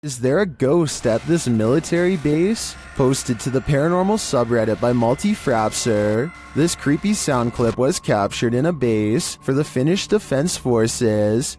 Is there a ghost at this military base? Posted to the paranormal subreddit by Multi-Frapser. This creepy sound clip was captured in a base for the Finnish Defense Forces.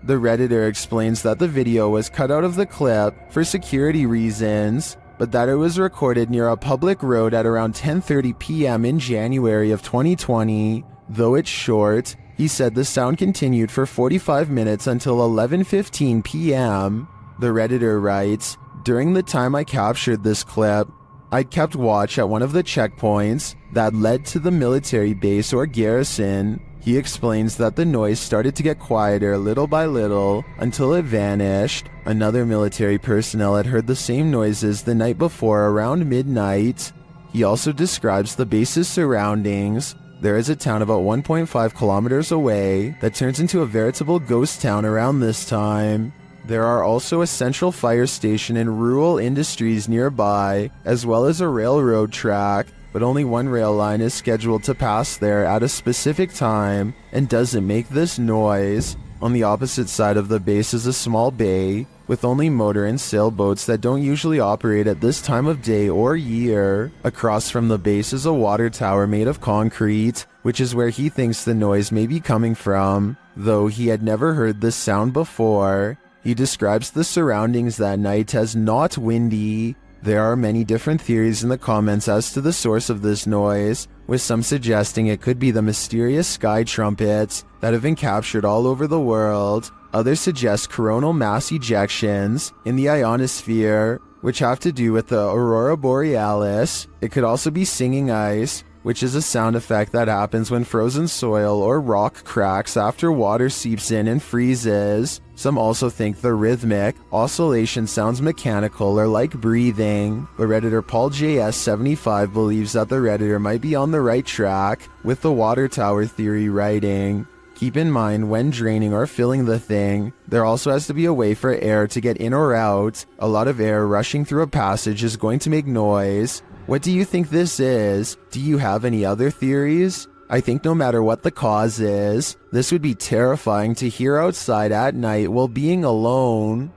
The Redditor explains that the video was cut out of the clip for security reasons, but that it was recorded near a public road at around 10:30 p.m. in January of 2020. Though it's short, he said the sound continued for 45 minutes until 11:15 p.m. The Redditor writes, "During the time I captured this clip, I kept watch at one of the checkpoints that led to the military base or garrison." He explains that the noise started to get quieter little by little until it vanished. Another military personnel had heard the same noises the night before around midnight. He also describes the base's surroundings. There is a town about 1.5 kilometers away that turns into a veritable ghost town around this time. There are also a central fire station and rural industries nearby, as well as a railroad track, but only one rail line is scheduled to pass there at a specific time and doesn't make this noise. On the opposite side of the base is a small bay with only motor and sailboats that don't usually operate at this time of day or year. Across from the base is a water tower made of concrete, which is where he thinks the noise may be coming from, though he had never heard this sound before. He describes the surroundings that night as not windy. There are many different theories in the comments as to the source of this noise, with some suggesting it could be the mysterious sky trumpets that have been captured all over the world. Others suggest coronal mass ejections in the ionosphere, which have to do with the aurora borealis. It could also be singing ice, which is a sound effect that happens when frozen soil or rock cracks after water seeps in and freezes. Some also think the rhythmic oscillation sounds mechanical or like breathing, but Redditor Paul JS75 believes that the Redditor might be on the right track with the water tower theory writing. Keep in mind, when draining or filling the thing, there also has to be a way for air to get in or out. A lot of air rushing through a passage is going to make noise. What do you think this is? Do you have any other theories? I think no matter what the cause is, this would be terrifying to hear outside at night while being alone.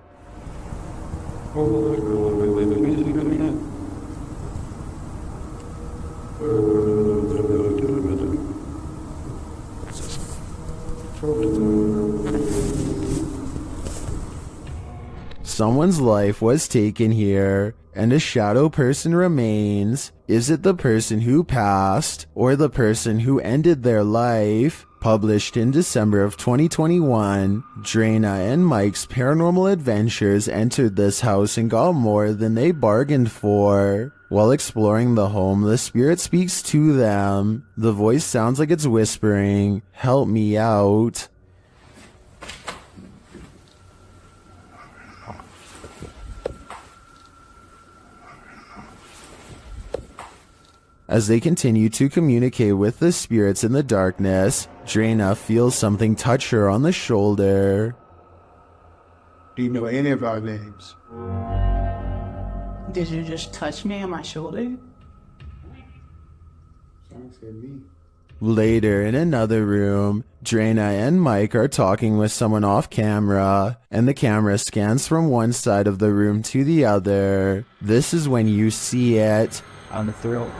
Someone's life was taken here, and a shadow person remains. Is it the person who passed, or the person who ended their life? Published in December of 2021, Drana and Mike's paranormal adventures entered this house and got more than they bargained for. While exploring the home, the spirit speaks to them. The voice sounds like it's whispering, "Help me out." As they continue to communicate with the spirits in the darkness, Drana feels something touch her on the shoulder. Do you know any of our names? Did you just touch me on my shoulder? Later, in another room, Drana and Mike are talking with someone off camera, and the camera scans from one side of the room to the other. This is when you see it. On the throat.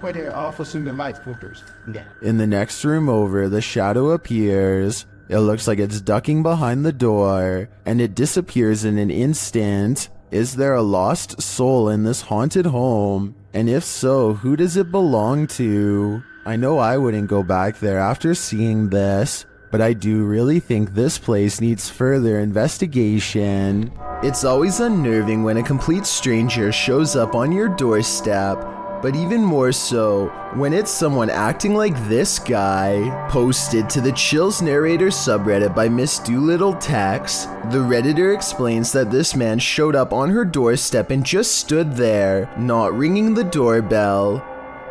Well, they're awful soon the light filters. Yeah. In the next room over, the shadow appears. It looks like it's ducking behind the door, and it disappears in an instant. Is there a lost soul in this haunted home? And if so, who does it belong to? I know I wouldn't go back there after seeing this, but I do really think this place needs further investigation. It's always unnerving when a complete stranger shows up on your doorstep, but even more so when it's someone acting like this guy. Posted to the Chills Narrator subreddit by Miss Doolittle Tex, the Redditor explains that this man showed up on her doorstep and just stood there, not ringing the doorbell.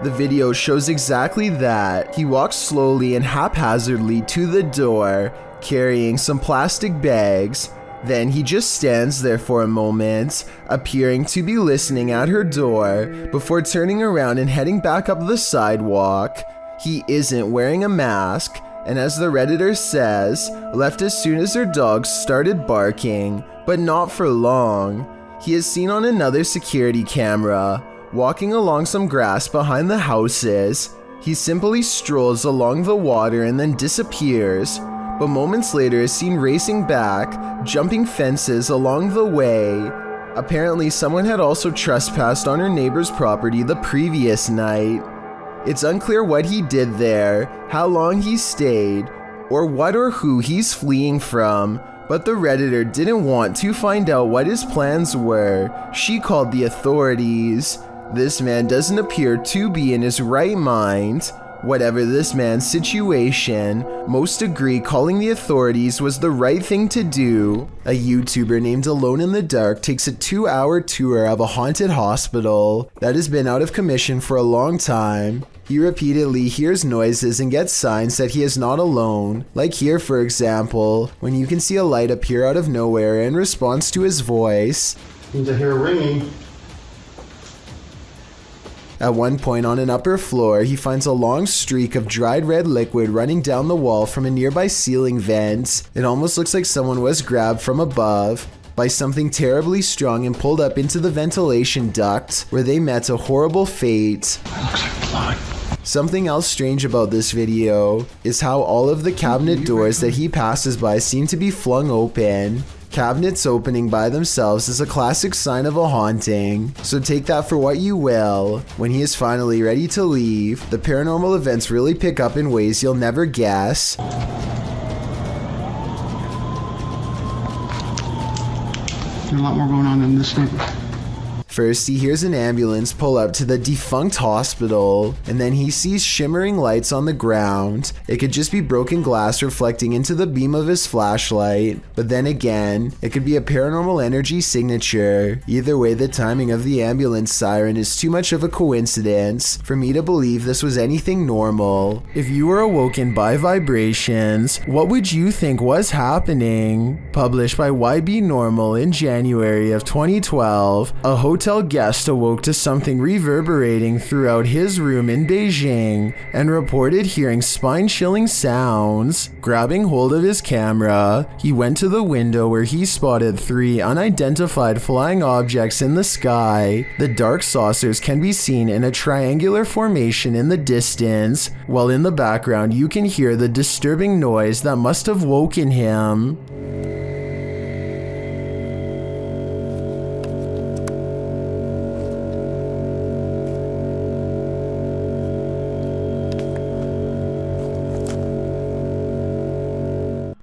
The video shows exactly that. He walks slowly and haphazardly to the door, carrying some plastic bags. Then he just stands there for a moment, appearing to be listening at her door, before turning around and heading back up the sidewalk. He isn't wearing a mask, and as the Redditor says, left as soon as her dogs started barking, but not for long. He is seen on another security camera, walking along some grass behind the houses. He simply strolls along the water and then disappears, but moments later is seen racing back, jumping fences along the way. Apparently someone had also trespassed on her neighbor's property the previous night. It's unclear what he did there, how long he stayed, or what or who he's fleeing from, but the Redditor didn't want to find out what his plans were. She called the authorities. This man doesn't appear to be in his right mind. Whatever this man's situation, most agree calling the authorities was the right thing to do. A YouTuber named Alone in the Dark takes a 2-hour tour of a haunted hospital that has been out of commission for a long time. He repeatedly hears noises and gets signs that he is not alone, like here for example, when you can see a light appear out of nowhere in response to his voice. Seems I hear ringing. At one point on an upper floor, he finds a long streak of dried red liquid running down the wall from a nearby ceiling vent. It almost looks like someone was grabbed from above by something terribly strong and pulled up into the ventilation duct, where they met a horrible fate. Looks like blood. Something else strange about this video is how all of the cabinet doors that he passes by seem to be flung open. Cabinets opening by themselves is a classic sign of a haunting, so take that for what you will. When he is finally ready to leave, the paranormal events really pick up in ways you'll never guess. There's a lot more going on in this thing. First, he hears an ambulance pull up to the Defunct hospital, and then he sees shimmering lights on the ground. It could just be broken glass reflecting into the beam of his flashlight, but then again, it could be a paranormal energy signature. Either way, the timing of the ambulance siren is too much of a coincidence for me to believe this was anything normal. If you were awoken by vibrations, what would you think was happening? Published by YB Normal in January of 2012, a hotel guest awoke to something reverberating throughout his room in Beijing and reported hearing spine-chilling sounds. Grabbing hold of his camera, he went to the window where he spotted 3 unidentified flying objects in the sky. The dark saucers can be seen in a triangular formation in the distance, while in the background you can hear the disturbing noise that must have woken him.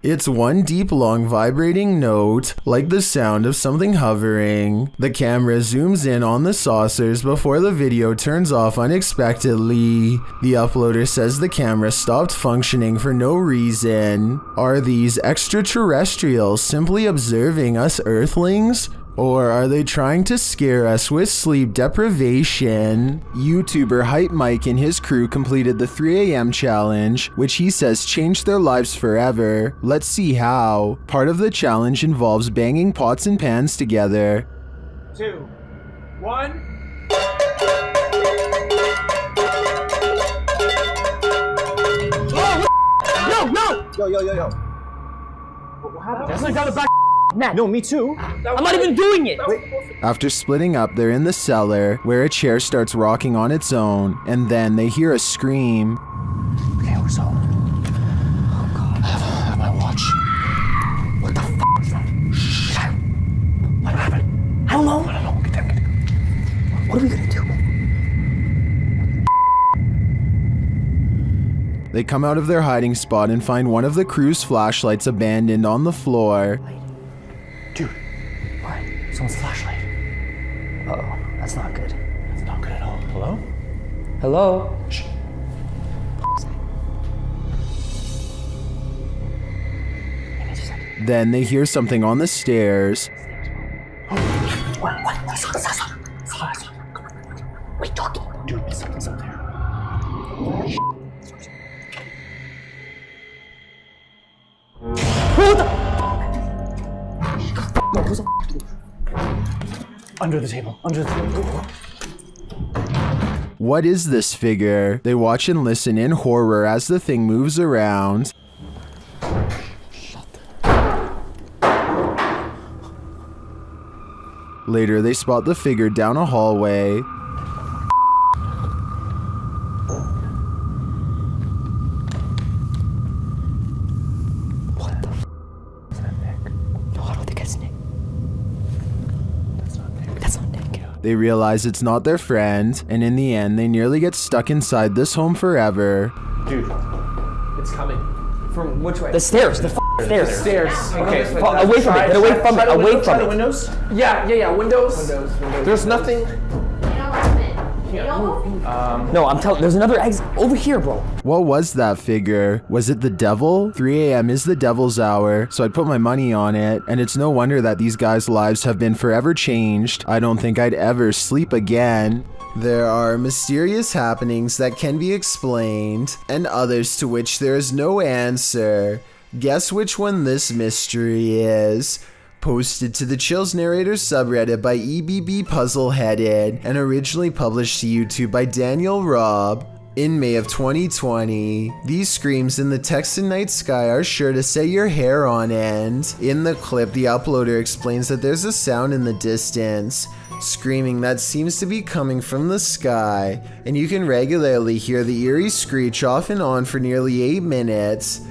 It's one deep, long, vibrating note, like the sound of something hovering. The camera zooms in on the saucers before the video turns off unexpectedly. The uploader says the camera stopped functioning for no reason. Are these extraterrestrials simply observing us Earthlings? Or are they trying to scare us with sleep deprivation? YouTuber Hype Mike and his crew completed the 3 a.m. challenge, which he says changed their lives forever. Let's see how. Part of the challenge involves banging pots and pans together. 2, 1. Yo. What happened? Definitely got a back neck. No, me too. I'm not even doing it. After splitting up, they're in the cellar, where a chair starts rocking on its own, and then they hear a scream. Okay, so. Oh god. I have my watch. What the f is that? Shh. What happened? I don't know. Get down. What are we gonna do? They come out of their hiding spot and find one of the crew's flashlights abandoned on the floor. Dude. What? Someone's flashlight. Uh-oh. That's not good. That's not good at all. Hello? Hello? Shh. Then they hear something on the stairs. What? Wait, talking. Dude, something's up there. What the Under the table. Under the table. What is this figure? They watch and listen in horror as the thing moves around. Later, they spot the figure down a hallway. What the f*** is that, Nick? No, I don't think it's Nick. That's not Nick. That's not Nick. They realize it's not their friend, and in the end, they nearly get stuck inside this home forever. Dude, it's coming. From which way? The stairs. The stairs. The stairs. Okay, Away from it. Get away from it. Away from it. Windows? Yeah. Windows. There's nothing. No, I'm telling. There's another exit over here, bro. What was that figure? Was it the devil? 3 a.m. is the devil's hour, so I'd put my money on it, and it's no wonder that these guys' lives have been forever changed. I don't think I'd ever sleep again. There are mysterious happenings that can be explained, and others to which there is no answer. Guess which one this mystery is? Posted to the Chills Narrator subreddit by EBB Puzzleheaded and originally published to YouTube by Daniel Robb in May of 2020. These screams in the Texan night sky are sure to set your hair on end. In the clip, the uploader explains that there's a sound in the distance, screaming that seems to be coming from the sky, and you can regularly hear the eerie screech off and on for nearly 8 minutes.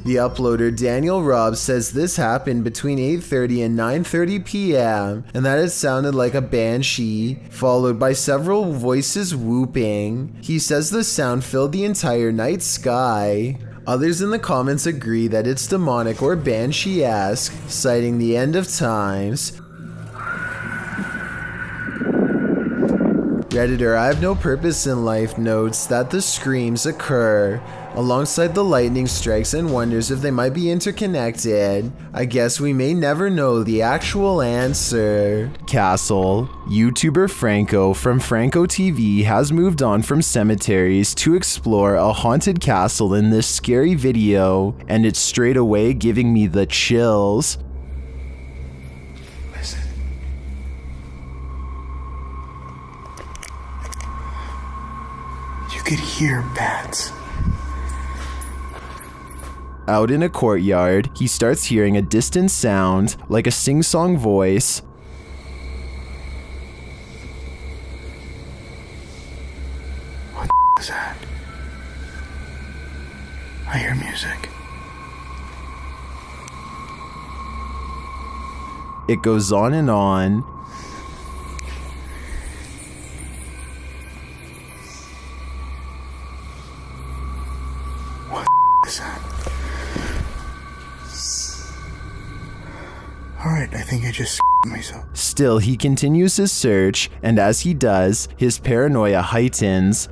The uploader Daniel Robb says this happened between 8:30 and 9:30 p.m. and that it sounded like a banshee, followed by several voices whooping. He says the sound filled the entire night sky. Others in the comments agree that it's demonic or banshee-esque, citing the end of times. Redditor I Have No Purpose in Life notes that the screams occur alongside the lightning strikes and wonders if they might be interconnected. I guess we may never know the actual answer. Castle. YouTuber Franco from Franco TV has moved on from cemeteries to explore a haunted castle in this scary video, and it's straight away giving me the chills. You could hear bats. Out in a courtyard, he starts hearing a distant sound, like a sing-song voice. What is that? I hear music. It goes on and on. What is that? Alright, I think I just myself. Still, he continues his search, and as he does, his paranoia heightens.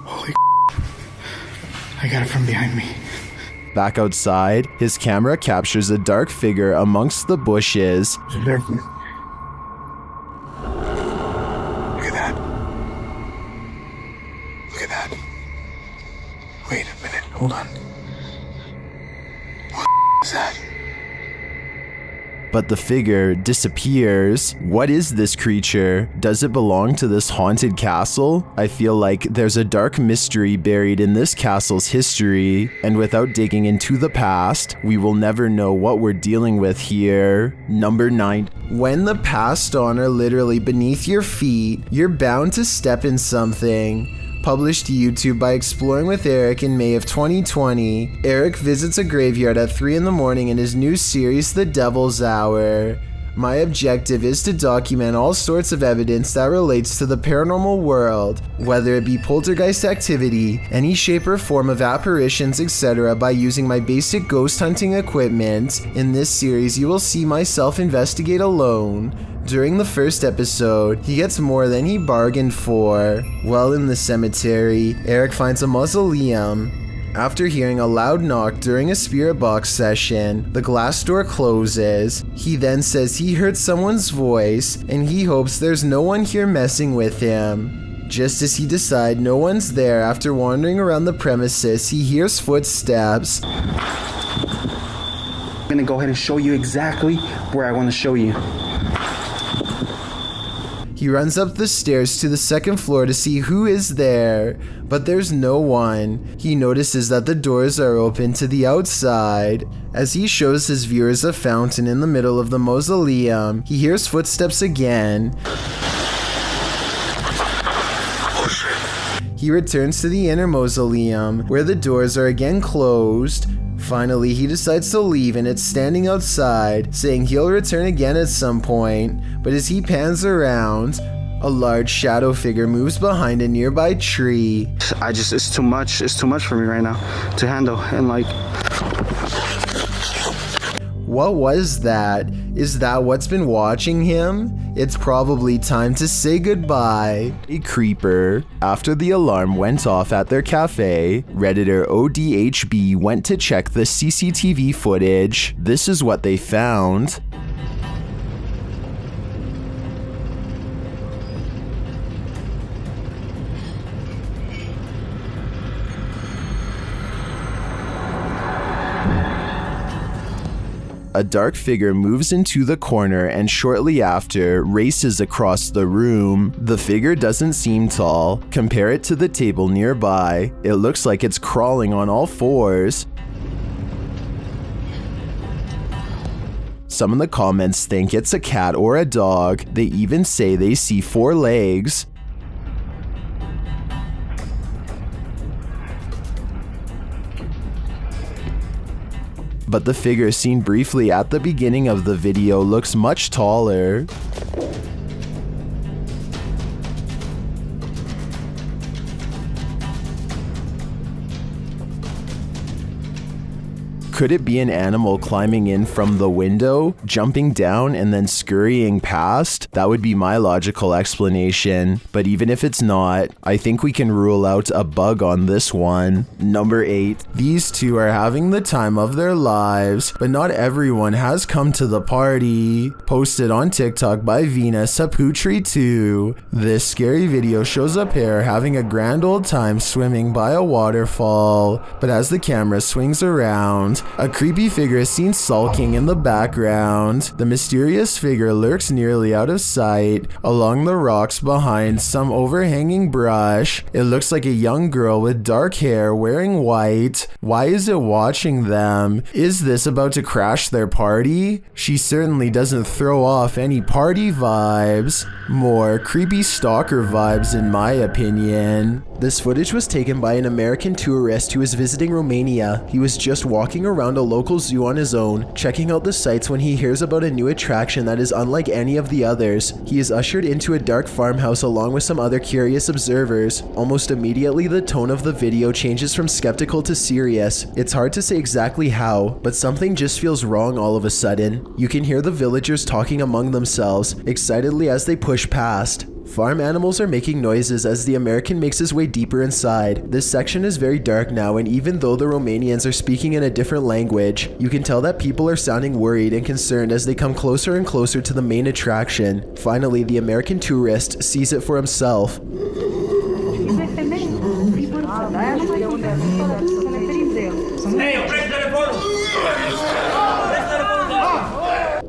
Holy I got it from behind me. Back outside, his camera captures a dark figure amongst the bushes. Look at that. Look at that. Wait a minute, hold on. What is that? But the figure disappears. What is this creature? Does it belong to this haunted castle? I feel like there's a dark mystery buried in this castle's history, and without digging into the past, we will never know what we're dealing with here. Number 9. When the past on are literally beneath your feet, you're bound to step in something. Published to YouTube by Exploring with Eric in May of 2020, Eric visits a graveyard at 3 in the morning in his new series, The Devil's Hour. My objective is to document all sorts of evidence that relates to the paranormal world, whether it be poltergeist activity, any shape or form of apparitions, etc. by using my basic ghost hunting equipment. In this series, you will see myself investigate alone. During the first episode, he gets more than he bargained for. While in the cemetery, Eric finds a mausoleum. After hearing a loud knock during a spirit box session, the glass door closes. He then says he heard someone's voice and he hopes there's no one here messing with him. Just as he decides no one's there after wandering around the premises, he hears footsteps. I'm gonna go ahead and show you exactly where I want to show you. He runs up the stairs to the second floor to see who is there, but there's no one. He notices that the doors are open to the outside. As he shows his viewers a fountain in the middle of the mausoleum, he hears footsteps again. He returns to the inner mausoleum, where the doors are again closed. Finally, he decides to leave and it's standing outside, saying he'll return again at some point. But as he pans around, a large shadow figure moves behind a nearby tree. It's too much for me right now to handle. And like, what was that? Is that what's been watching him? It's probably time to say goodbye. A creeper. After the alarm went off at their cafe, Redditor ODHB went to check the CCTV footage. This is what they found. A dark figure moves into the corner and shortly after races across the room. The figure doesn't seem tall. Compare it to the table nearby. It looks like it's crawling on all fours. Some in the comments think it's a cat or a dog. They even say they see 4 legs. But the figure seen briefly at the beginning of the video looks much taller. Could it be an animal climbing in from the window, jumping down, and then scurrying past? That would be my logical explanation. But even if it's not, I think we can rule out a bug on this one. Number 8. These two are having the time of their lives, but not everyone has come to the party. Posted on TikTok by Vina Saputri2. This scary video shows a pair having a grand old time swimming by a waterfall. But as the camera swings around, a creepy figure is seen sulking in the background. The mysterious figure lurks nearly out of sight along the rocks behind some overhanging brush. It looks like a young girl with dark hair wearing white. Why is it watching them? Is this about to crash their party? She certainly doesn't throw off any party vibes. More creepy stalker vibes in my opinion. This footage was taken by an American tourist who was visiting Romania. He was just walking around a local zoo on his own, checking out the sights when he hears about a new attraction that is unlike any of the others. He is ushered into a dark farmhouse along with some other curious observers. Almost immediately, the tone of the video changes from skeptical to serious. It's hard to say exactly how, but something just feels wrong all of a sudden. You can hear the villagers talking among themselves, excitedly as they push past. Farm animals are making noises as the American makes his way deeper inside. This section is very dark now, and even though the Romanians are speaking in a different language, you can tell that people are sounding worried and concerned as they come closer and closer to the main attraction. Finally, the American tourist sees it for himself.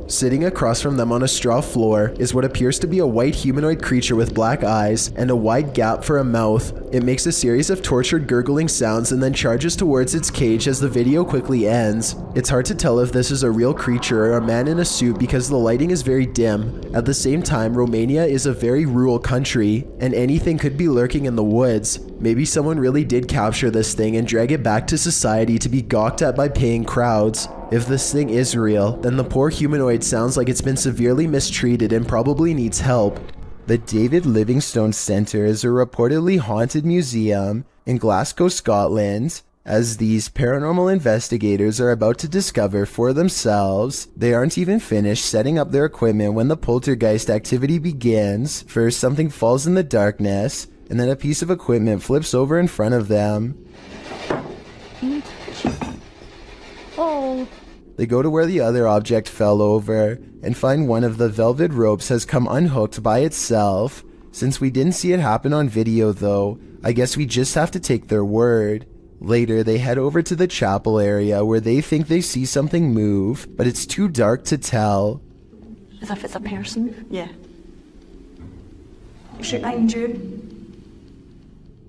Sitting across from them on a straw floor is what appears to be a white humanoid creature with black eyes and a wide gap for a mouth. It makes a series of tortured gurgling sounds and then charges towards its cage as the video quickly ends. It's hard to tell if this is a real creature or a man in a suit because the lighting is very dim. At the same time, Romania is a very rural country, and anything could be lurking in the woods. Maybe someone really did capture this thing and drag it back to society to be gawked at by paying crowds. If this thing is real, then the poor humanoid sounds like it's been severely mistreated and probably needs help. The David Livingstone Centre is a reportedly haunted museum in Glasgow, Scotland. As these paranormal investigators are about to discover for themselves, they aren't even finished setting up their equipment when the poltergeist activity begins. First, something falls in the darkness, and then a piece of equipment flips over in front of them. Oh. They go to where the other object fell over, and find one of the velvet ropes has come unhooked by itself. Since we didn't see it happen on video though, I guess we just have to take their word. Later, they head over to the chapel area where they think they see something move, but it's too dark to tell. As if it's a person? Yeah. Straight behind you.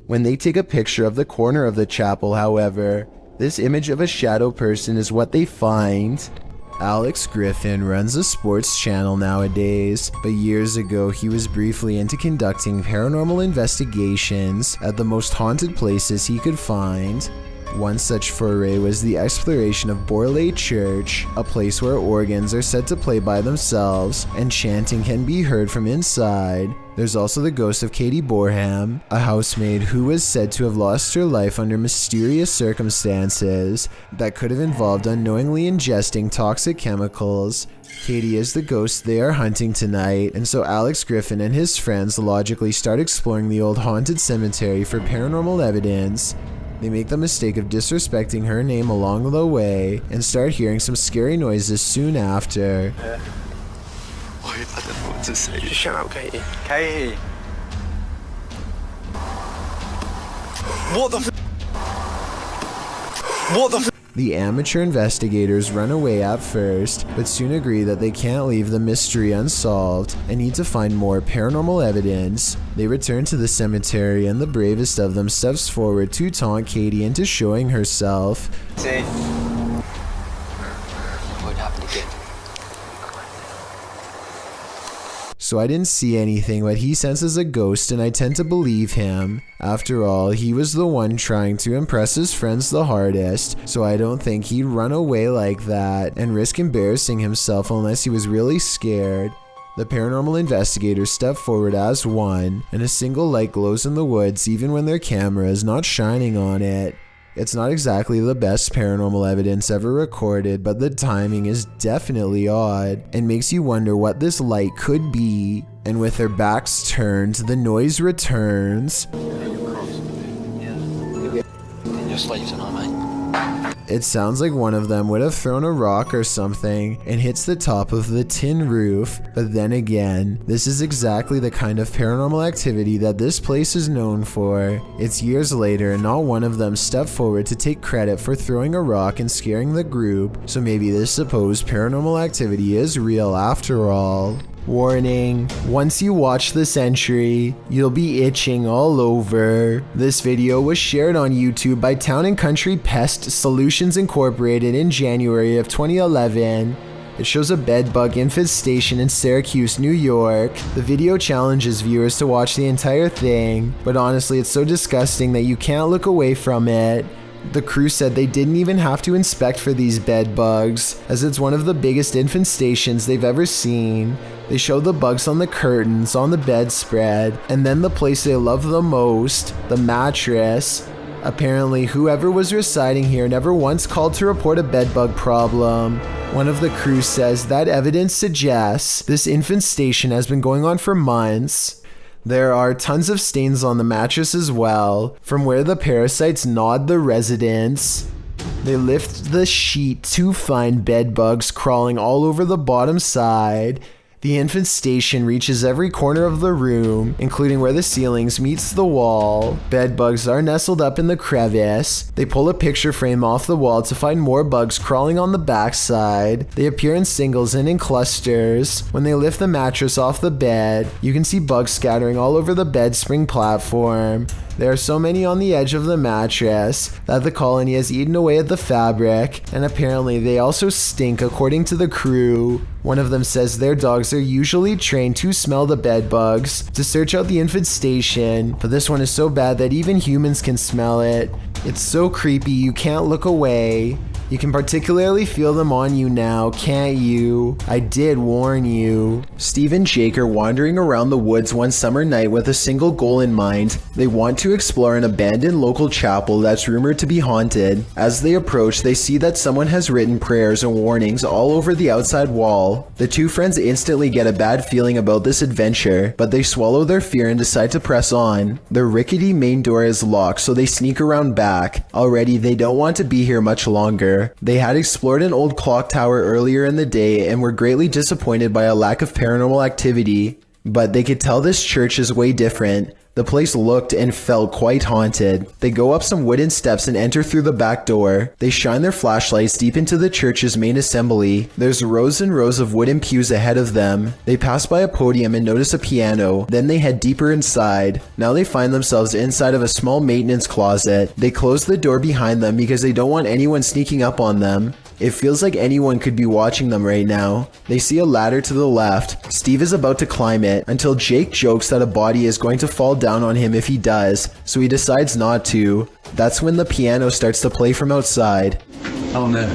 When they take a picture of the corner of the chapel, however, this image of a shadow person is what they find. Alex Griffin runs a sports channel nowadays, but years ago he was briefly into conducting paranormal investigations at the most haunted places he could find. One such foray was the exploration of Borley Church, a place where organs are said to play by themselves and chanting can be heard from inside. There's also the ghost of Katie Borham, a housemaid who was said to have lost her life under mysterious circumstances that could have involved unknowingly ingesting toxic chemicals. Katie is the ghost they are hunting tonight, and so Alex Griffin and his friends logically start exploring the old haunted cemetery for paranormal evidence. They make the mistake of disrespecting her name along the way and start hearing some scary noises soon after. Shut up, Katie. Katie! What the What the The amateur investigators run away at first, but soon agree that they can't leave the mystery unsolved and need to find more paranormal evidence. They return to the cemetery and the bravest of them steps forward to taunt Katie into showing herself. See? What happened again? So I didn't see anything, but he senses a ghost and I tend to believe him. After all, he was the one trying to impress his friends the hardest, so I don't think he'd run away like that and risk embarrassing himself unless he was really scared. The paranormal investigators step forward as one, and a single light glows in the woods even when their camera is not shining on it. It's not exactly the best paranormal evidence ever recorded, but the timing is definitely odd and makes you wonder what this light could be. And with their backs turned, the noise returns. Just leave tonight, mate. It sounds like one of them would have thrown a rock or something and hits the top of the tin roof, but then again, this is exactly the kind of paranormal activity that this place is known for. It's years later and not one of them stepped forward to take credit for throwing a rock and scaring the group, so maybe this supposed paranormal activity is real after all. Warning, once you watch this entry, you'll be itching all over. This video was shared on YouTube by Town & Country Pest Solutions Incorporated in January of 2011. It shows a bedbug infestation in Syracuse, New York. The video challenges viewers to watch the entire thing, but honestly it's so disgusting that you can't look away from it. The crew said they didn't even have to inspect for these bed bugs, as it's one of the biggest infestations they've ever seen. They show the bugs on the curtains, on the bedspread, and then the place they love the most, the mattress. Apparently, whoever was residing here never once called to report a bedbug problem. One of the crew says that evidence suggests this infestation has been going on for months. There are tons of stains on the mattress as well, from where the parasites gnawed the residents. They lift the sheet to find bed bugs crawling all over the bottom side. The infestation reaches every corner of the room, including where the ceilings meets the wall. Bed bugs are nestled up in the crevice. They pull a picture frame off the wall to find more bugs crawling on the backside. They appear in singles and in clusters. When they lift the mattress off the bed, you can see bugs scattering all over the bed spring platform. There are so many on the edge of the mattress that the colony has eaten away at the fabric, and apparently they also stink according to the crew. One of them says their dogs are usually trained to smell the bed bugs to search out the infestation, but this one is so bad that even humans can smell it. It's so creepy you can't look away. You can particularly feel them on you now, can't you? I did warn you. Steve and Jake are wandering around the woods one summer night with a single goal in mind. They want to explore an abandoned local chapel that's rumored to be haunted. As they approach, they see that someone has written prayers and warnings all over the outside wall. The two friends instantly get a bad feeling about this adventure, but they swallow their fear and decide to press on. The rickety main door is locked, so they sneak around back. Already, they don't want to be here much longer. They had explored an old clock tower earlier in the day and were greatly disappointed by a lack of paranormal activity. But they could tell this church is way different. The place looked and felt quite haunted. They go up some wooden steps and enter through the back door. They shine their flashlights deep into the church's main assembly. There's rows and rows of wooden pews ahead of them. They pass by a podium and notice a piano. Then they head deeper inside. Now they find themselves inside of a small maintenance closet. They close the door behind them because they don't want anyone sneaking up on them. It feels like anyone could be watching them right now. They see a ladder to the left. Steve is about to climb it until Jake jokes that a body is going to fall down on him if he does, so he decides not to. That's when the piano starts to play from outside. Oh no.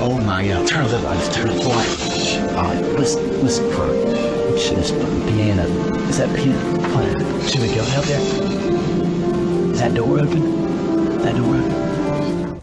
Oh my god. Turn the lights, turn the lights. Alright, listen for it. This piano. Is that piano? Should we go out there? Is that door open? That door open?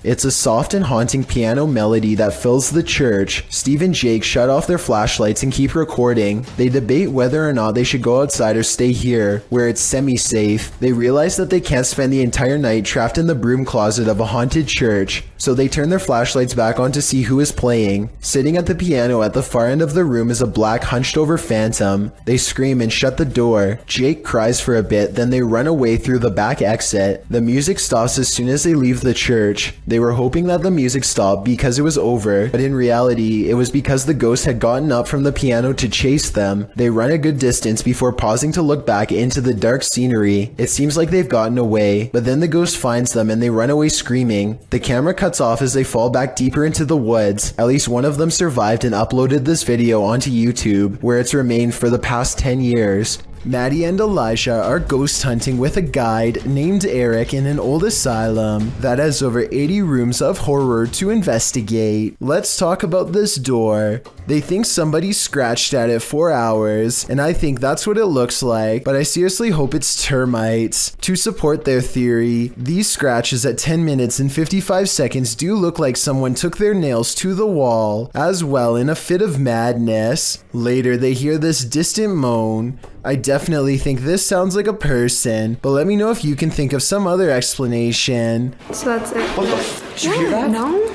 It's a soft and haunting piano melody that fills the church. Steve and Jake shut off their flashlights and keep recording. They debate whether or not they should go outside or stay here, where it's semi-safe. They realize that they can't spend the entire night trapped in the broom closet of a haunted church, so they turn their flashlights back on to see who is playing. Sitting at the piano at the far end of the room is a black hunched over phantom. They scream and shut the door. Jake cries for a bit, then they run away through the back exit. The music stops as soon as they leave the church. They were hoping that the music stopped because it was over, but in reality, it was because the ghost had gotten up from the piano to chase them. They run a good distance before pausing to look back into the dark scenery. It seems like they've gotten away, but then the ghost finds them and they run away screaming. The camera cuts off as they fall back deeper into the woods. At least one of them survived and uploaded this video onto YouTube, where it's remained for the past 10 years. Maddie and Elijah are ghost hunting with a guide named Eric in an old asylum that has over 80 rooms of horror to investigate. Let's talk about this door. They think somebody scratched at it for hours, and I think that's what it looks like, but I seriously hope it's termites. To support their theory, these scratches at 10 minutes and 55 seconds do look like someone took their nails to the wall, as well in a fit of madness. Later, they hear this distant moan. I definitely think this sounds like a person, but let me know if you can think of some other explanation. So that's it. What the f? Did you hear that? No.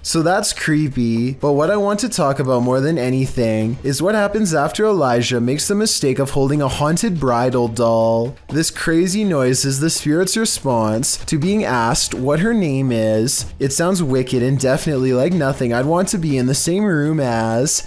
So that's creepy, but what I want to talk about more than anything is what happens after Elijah makes the mistake of holding a haunted bridal doll. This crazy noise is the spirit's response to being asked what her name is. It sounds wicked and definitely like nothing I'd want to be in the same room as.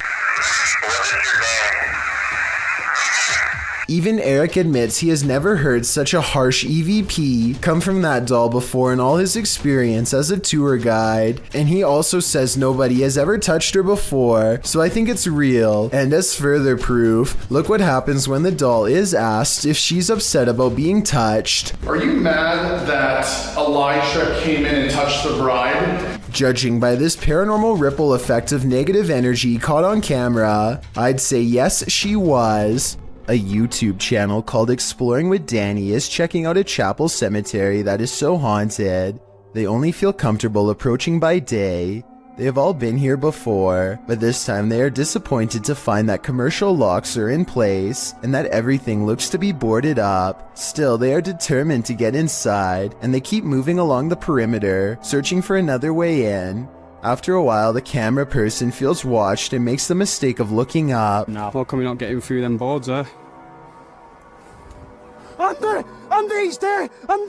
Even Eric admits he has never heard such a harsh EVP come from that doll before in all his experience as a tour guide, and he also says nobody has ever touched her before, so I think it's real. And as further proof, look what happens when the doll is asked if she's upset about being touched. Are you mad that Elijah came in and touched the bride? Judging by this paranormal ripple effect of negative energy caught on camera, I'd say yes, she was. A YouTube channel called Exploring with Danny is checking out a chapel cemetery that is so haunted. They only feel comfortable approaching by day. They have all been here before, but this time they are disappointed to find that commercial locks are in place and that everything looks to be boarded up. Still, they are determined to get inside, and they keep moving along the perimeter, searching for another way in. After a while, the camera person feels watched and makes the mistake of looking up. Nah, how come you're not getting through them boards, eh? I'm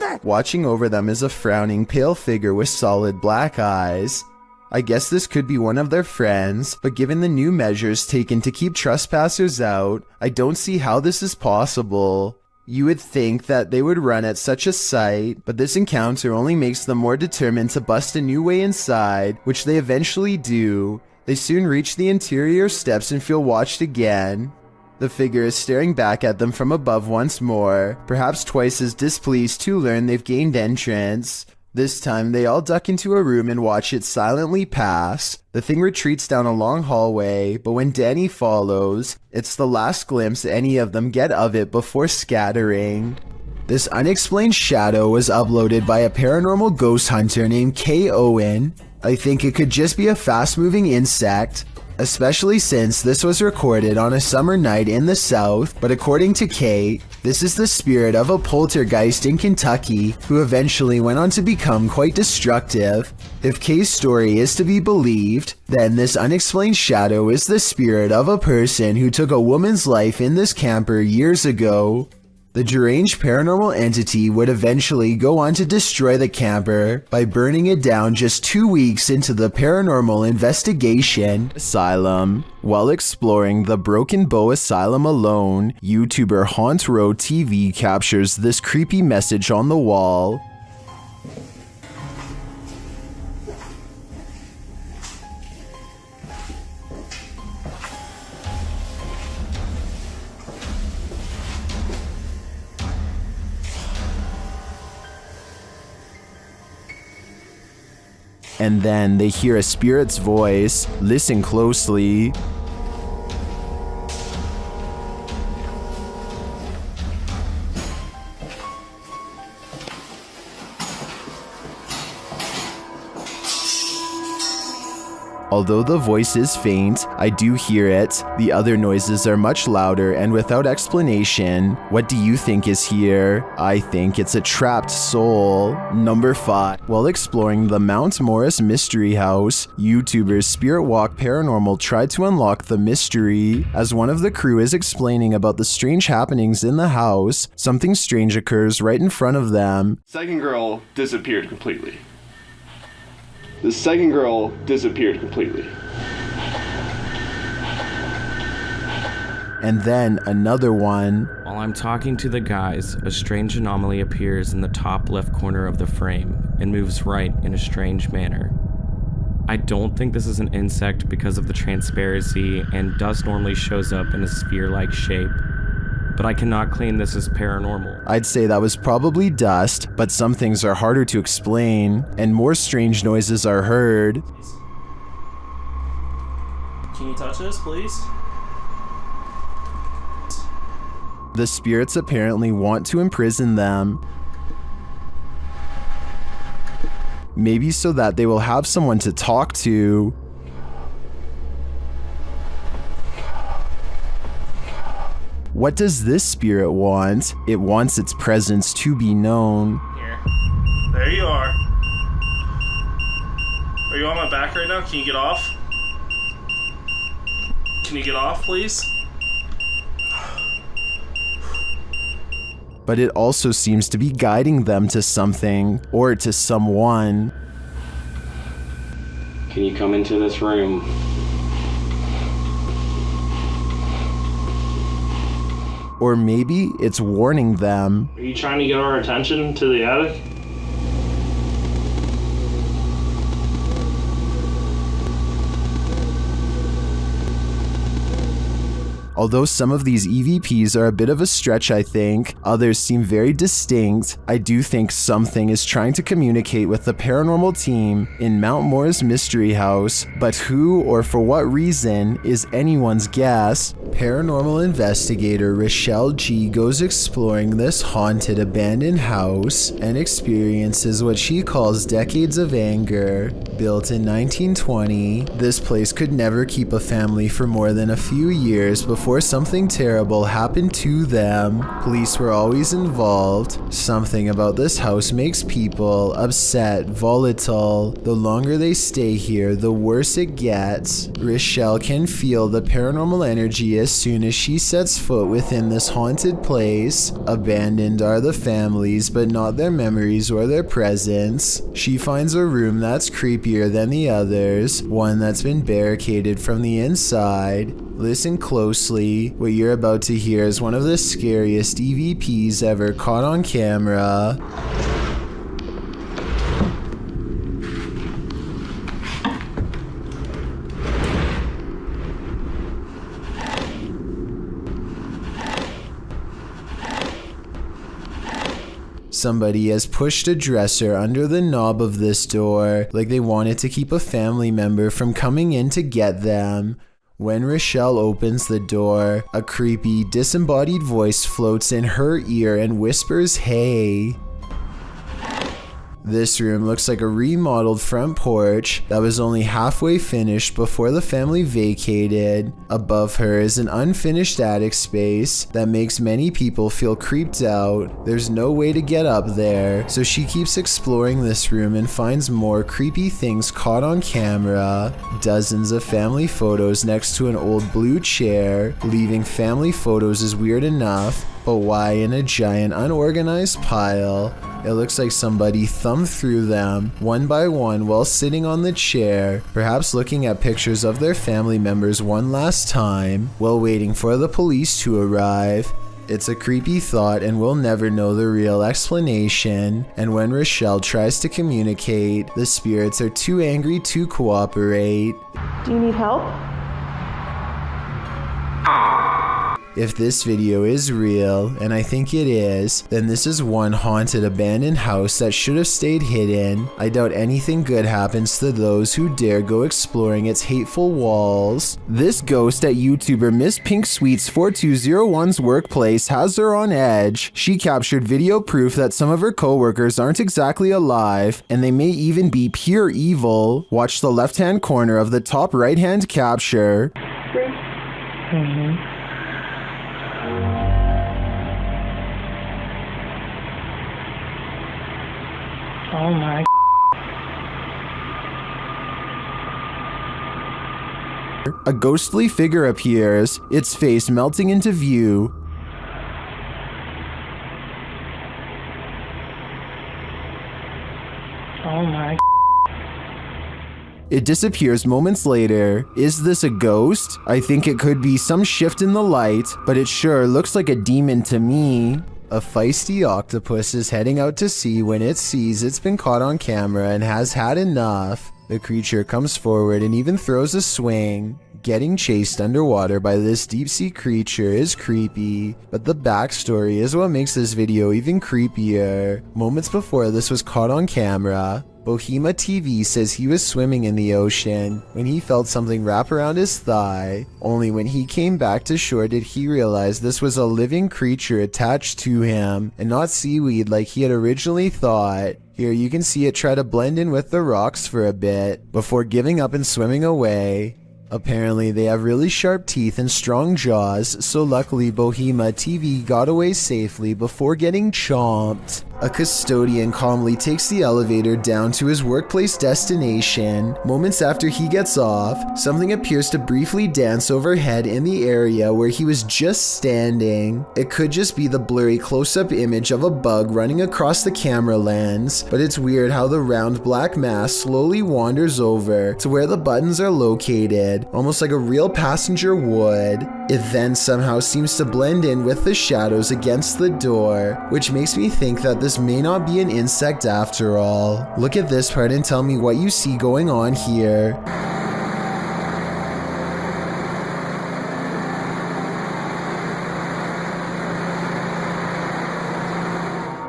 there! Watching over them is a frowning, pale figure with solid black eyes. I guess this could be one of their friends, but given the new measures taken to keep trespassers out, I don't see how this is possible. You would think that they would run at such a sight, but this encounter only makes them more determined to bust a new way inside, which they eventually do. They soon reach the interior steps and feel watched again. The figure is staring back at them from above once more, perhaps twice as displeased to learn they've gained entrance. This time, they all duck into a room and watch it silently pass. The thing retreats down a long hallway, but when Danny follows, it's the last glimpse any of them get of it before scattering. This unexplained shadow was uploaded by a paranormal ghost hunter named K. Owen. I think it could just be a fast-moving insect, especially since this was recorded on a summer night in the South, but according to Kay, this is the spirit of a poltergeist in Kentucky who eventually went on to become quite destructive. If Kay's story is to be believed, then this unexplained shadow is the spirit of a person who took a woman's life in this camper years ago. The deranged paranormal entity would eventually go on to destroy the camper by burning it down just 2 weeks into the paranormal investigation. Asylum. While exploring the Broken Bow Asylum alone, YouTuber Haunt Row TV captures this creepy message on the wall. And then they hear a spirit's voice. Listen closely. Although the voice is faint, I do hear it. The other noises are much louder and without explanation. What do you think is here? I think it's a trapped soul. Number 5. While exploring the Mount Morris Mystery House, YouTubers Spirit Walk Paranormal tried to unlock the mystery. As one of the crew is explaining about the strange happenings in the house, something strange occurs right in front of them. Second girl disappeared completely. The second girl disappeared completely. And then another one. While I'm talking to the guys, a strange anomaly appears in the top left corner of the frame and moves right in a strange manner. I don't think this is an insect because of the transparency, and dust normally shows up in a sphere-like shape. But I cannot claim this is paranormal. I'd say that was probably dust, but some things are harder to explain, and more strange noises are heard. Can you touch this, please? The spirits apparently want to imprison them. Maybe so that they will have someone to talk to. What does this spirit want? It wants its presence to be known. Here. There you are. Are you on my back right now? Can you get off? Can you get off, please? But it also seems to be guiding them to something, or to someone. Can you come into this room? Or maybe it's warning them. Are you trying to get our attention to the attic? Although some of these EVPs are a bit of a stretch, I think, others seem very distinct. I do think something is trying to communicate with the paranormal team in Mount Morris Mystery House, but who or for what reason is anyone's guess. Paranormal investigator Rochelle G goes exploring this haunted abandoned house and experiences what she calls decades of anger. Built in 1920, this place could never keep a family for more than a few years before something terrible happened to them. Police were always involved. Something about this house makes people upset, volatile. The longer they stay here, the worse it gets. Rochelle can feel the paranormal energy as soon as she sets foot within this haunted place. Abandoned are the families, but not their memories or their presence. She finds a room that's creepier than the others, one that's been barricaded from the inside. Listen closely. What you're about to hear is one of the scariest EVPs ever caught on camera. Somebody has pushed a dresser under the knob of this door, like they wanted to keep a family member from coming in to get them. When Rochelle opens the door, a creepy, disembodied voice floats in her ear and whispers, "Hey." This room looks like a remodeled front porch that was only halfway finished before the family vacated. Above her is an unfinished attic space that makes many people feel creeped out. There's no way to get up there, so she keeps exploring this room and finds more creepy things caught on camera. Dozens of family photos next to an old blue chair. Leaving family photos is weird enough, but why in a giant unorganized pile? It looks like somebody thumbed through them one by one while sitting on the chair, perhaps looking at pictures of their family members one last time while waiting for the police to arrive. It's a creepy thought and we'll never know the real explanation. And when Rochelle tries to communicate, the spirits are too angry to cooperate. Do you need help? If this video is real, and I think it is, then this is one haunted abandoned house that should have stayed hidden. I doubt anything good happens to those who dare go exploring its hateful walls. This ghost at YouTuber Miss Pink Sweets 4201's workplace has her on edge. She captured video proof that some of her co-workers aren't exactly alive, and they may even be pure evil. Watch the left-hand corner of the top right-hand capture. Oh my. A ghostly figure appears, its face melting into view. Oh my. It disappears moments later. Is this a ghost? I think it could be some shift in the light, but it sure looks like a demon to me. A feisty octopus is heading out to sea when it sees it's been caught on camera and has had enough. The creature comes forward and even throws a swing. Getting chased underwater by this deep-sea creature is creepy, but the backstory is what makes this video even creepier. Moments before this was caught on camera, Bohema TV says he was swimming in the ocean when he felt something wrap around his thigh. Only when he came back to shore did he realize this was a living creature attached to him and not seaweed like he had originally thought. Here you can see it try to blend in with the rocks for a bit before giving up and swimming away. Apparently they have really sharp teeth and strong jaws, so luckily Bohema TV got away safely before getting chomped. A custodian calmly takes the elevator down to his workplace destination. Moments after he gets off, something appears to briefly dance overhead in the area where he was just standing. It could just be the blurry close-up image of a bug running across the camera lens, but it's weird how the round black mass slowly wanders over to where the buttons are located, almost like a real passenger would. It then somehow seems to blend in with the shadows against the door, which makes me think that this may not be an insect after all. Look at this part and tell me what you see going on here.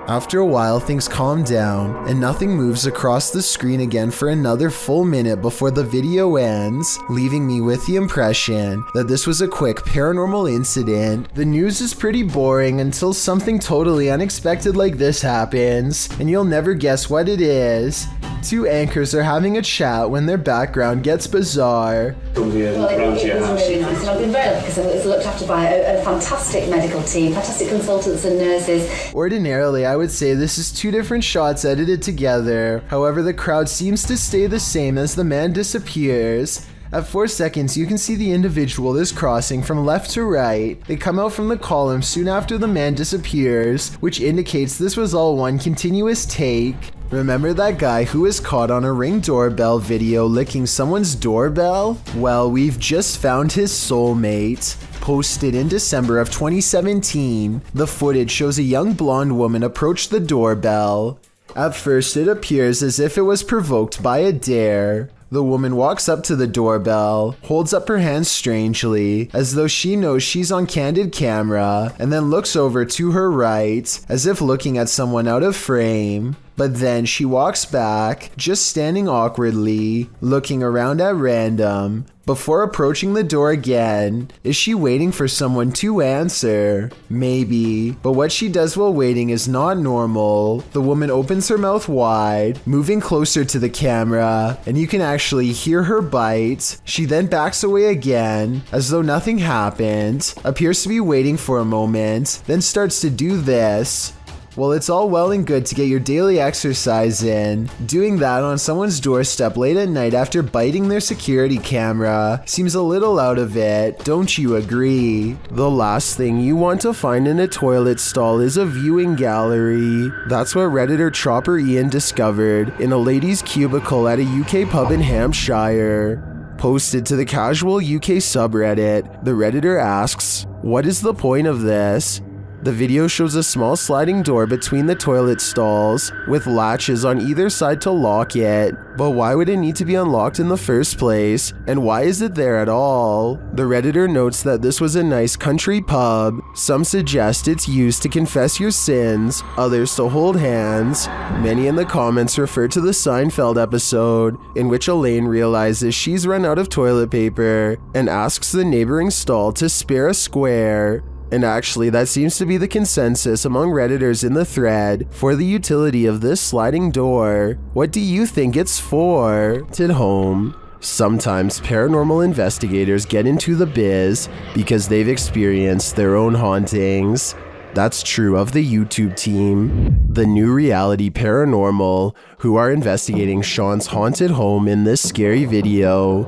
After a while, things calm down, and nothing moves across the screen again for another full minute before the video ends, leaving me with the impression that this was a quick paranormal incident. The news is pretty boring until something totally unexpected like this happens, and you'll never guess what it is. Two anchors are having a chat when their background gets bizarre. Well, it was really nice, and I've been very lucky because I was looked after by a fantastic medical team, fantastic consultants and nurses. Ordinarily, I would say this is two different shots edited together. However, the crowd seems to stay the same as the man disappears. At 4 seconds, you can see the individual is crossing from left to right. They come out from the column soon after the man disappears, which indicates this was all one continuous take. Remember that guy who was caught on a Ring doorbell video licking someone's doorbell? Well, we've just found his soulmate. Posted in December of 2017, the footage shows a young blonde woman approach the doorbell. At first, it appears as if it was provoked by a dare, The woman walks up to the doorbell, holds up her hands strangely, as though she knows she's on candid camera, and then looks over to her right, as if looking at someone out of frame. But then she walks back, just standing awkwardly, looking around at random, before approaching the door again. Is she waiting for someone to answer? Maybe, but what she does while waiting is not normal. The woman opens her mouth wide, moving closer to the camera, and you can actually hear her bite. She then backs away again, as though nothing happened, appears to be waiting for a moment, then starts to do this. Well, it's all well and good to get your daily exercise in. Doing that on someone's doorstep late at night after biting their security camera seems a little out of it, don't you agree? The last thing you want to find in a toilet stall is a viewing gallery. That's what Redditor Chopper Ian discovered in a lady's cubicle at a UK pub in Hampshire. Posted to the casual UK subreddit, the Redditor asks, "What is the point of this?" The video shows a small sliding door between the toilet stalls, with latches on either side to lock it. But why would it need to be unlocked in the first place? And why is it there at all? The Redditor notes that this was a nice country pub. Some suggest it's used to confess your sins, others to hold hands. Many in the comments refer to the Seinfeld episode, in which Elaine realizes she's run out of toilet paper and asks the neighboring stall to spare a square. And actually, that seems to be the consensus among Redditors in the thread for the utility of this sliding door. What do you think it's for? At home. Sometimes paranormal investigators get into the biz because they've experienced their own hauntings. That's true of the YouTube team, the New Reality Paranormal, who are investigating Sean's haunted home in this scary video.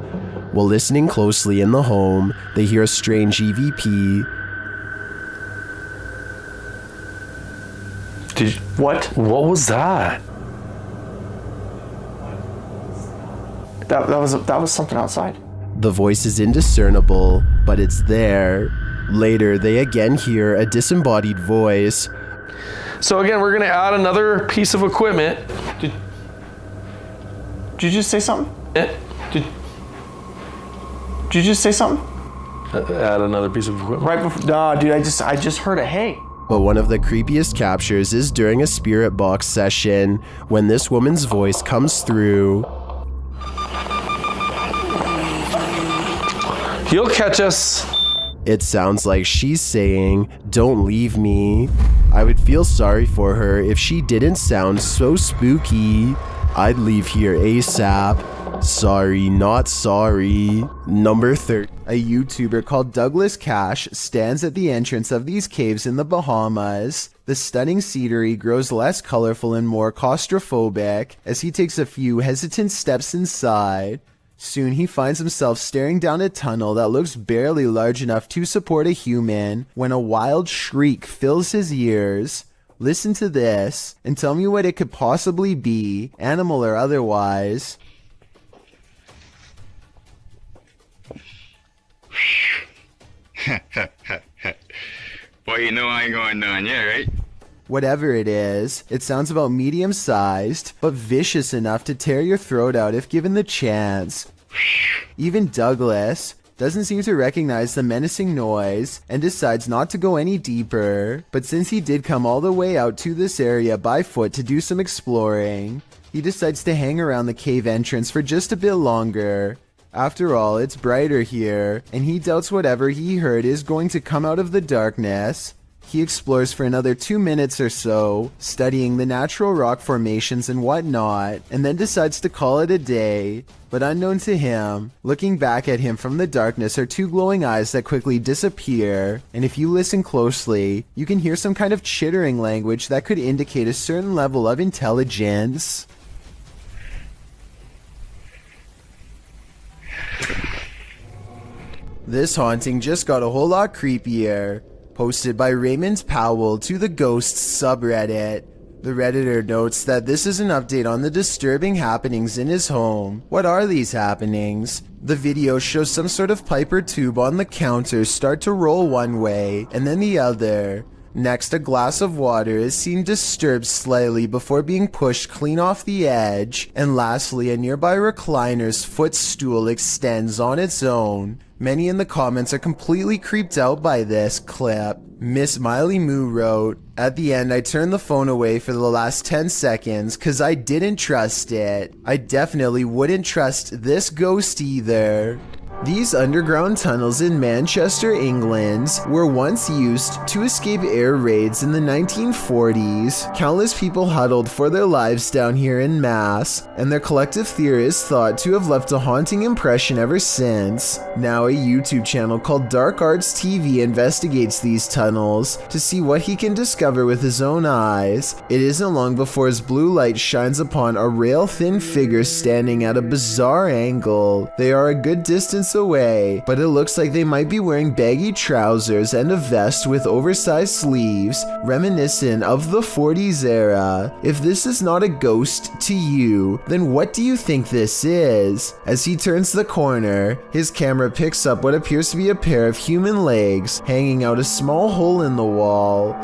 While listening closely in the home, they hear a strange EVP. What was that? That was something outside. The voice is indiscernible, but it's there. Later, they again hear a disembodied voice. So again, we're gonna add another piece of equipment. Did you just say something? Did you just say something? Add another piece of equipment. Right before? Nah, dude, I just heard a hey. But one of the creepiest captures is during a spirit box session when this woman's voice comes through. He'll catch us. It sounds like she's saying, "Don't leave me." I would feel sorry for her if she didn't sound so spooky. I'd leave here ASAP. Sorry, not sorry. Number 30. A YouTuber called Douglas Cash stands at the entrance of these caves in the Bahamas. The stunning scenery grows less colorful and more claustrophobic as he takes a few hesitant steps inside. Soon he finds himself staring down a tunnel that looks barely large enough to support a human when a wild shriek fills his ears. Listen to this and tell me what it could possibly be, animal or otherwise. Well, you know I ain't going down yet, right? Whatever it is, it sounds about medium-sized, but vicious enough to tear your throat out if given the chance. Even Douglas doesn't seem to recognize the menacing noise and decides not to go any deeper. But since he did come all the way out to this area by foot to do some exploring, he decides to hang around the cave entrance for just a bit longer. After all, it's brighter here, and he doubts whatever he heard is going to come out of the darkness. He explores for another 2 minutes or so, studying the natural rock formations and whatnot, and then decides to call it a day. But unknown to him, looking back at him from the darkness are two glowing eyes that quickly disappear, and if you listen closely, you can hear some kind of chittering language that could indicate a certain level of intelligence. This haunting just got a whole lot creepier. Posted by Raymond Powell to the Ghosts subreddit. The Redditor notes that this is an update on the disturbing happenings in his home. What are these happenings? The video shows some sort of pipe or tube on the counter start to roll one way and then the other. Next, a glass of water is seen disturbed slightly before being pushed clean off the edge. And lastly, a nearby recliner's footstool extends on its own. Many in the comments are completely creeped out by this clip. Miss Miley Moo wrote, "At the end, I turned the phone away for the last 10 seconds because I didn't trust it. I definitely wouldn't trust this ghost either." These underground tunnels in Manchester, England, were once used to escape air raids in the 1940s. Countless people huddled for their lives down here en masse, and their collective theory is thought to have left a haunting impression ever since. Now a YouTube channel called Dark Arts TV investigates these tunnels to see what he can discover with his own eyes. It isn't long before his blue light shines upon a rail-thin figure standing at a bizarre angle. They are a good distance away, but it looks like they might be wearing baggy trousers and a vest with oversized sleeves, reminiscent of the 40s era. If this is not a ghost to you, then what do you think this is? As he turns the corner, his camera picks up what appears to be a pair of human legs hanging out a small hole in the wall.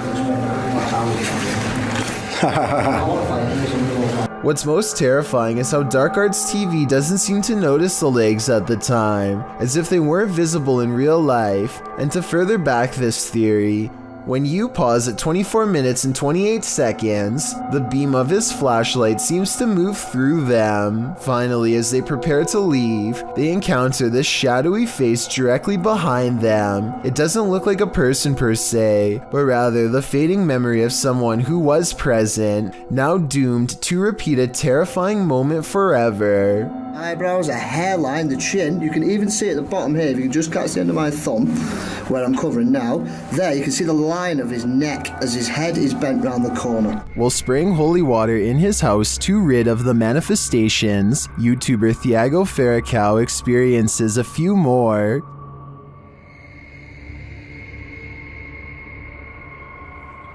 What's most terrifying is how Dark Arts TV doesn't seem to notice the legs at the time, as if they weren't visible in real life. And to further back this theory, when you pause at 24 minutes and 28 seconds, the beam of his flashlight seems to move through them. Finally, as they prepare to leave, they encounter this shadowy face directly behind them. It doesn't look like a person per se, but rather the fading memory of someone who was present, now doomed to repeat a terrifying moment forever. Eyebrows, a hairline, the chin. You can even see at the bottom here, if you can just catch the end of my thumb, where I'm covering now, there you can see the line of his neck as his head is bent round the corner. While spraying holy water in his house to rid of the manifestations, YouTuber Thiago Ferracão experiences a few more.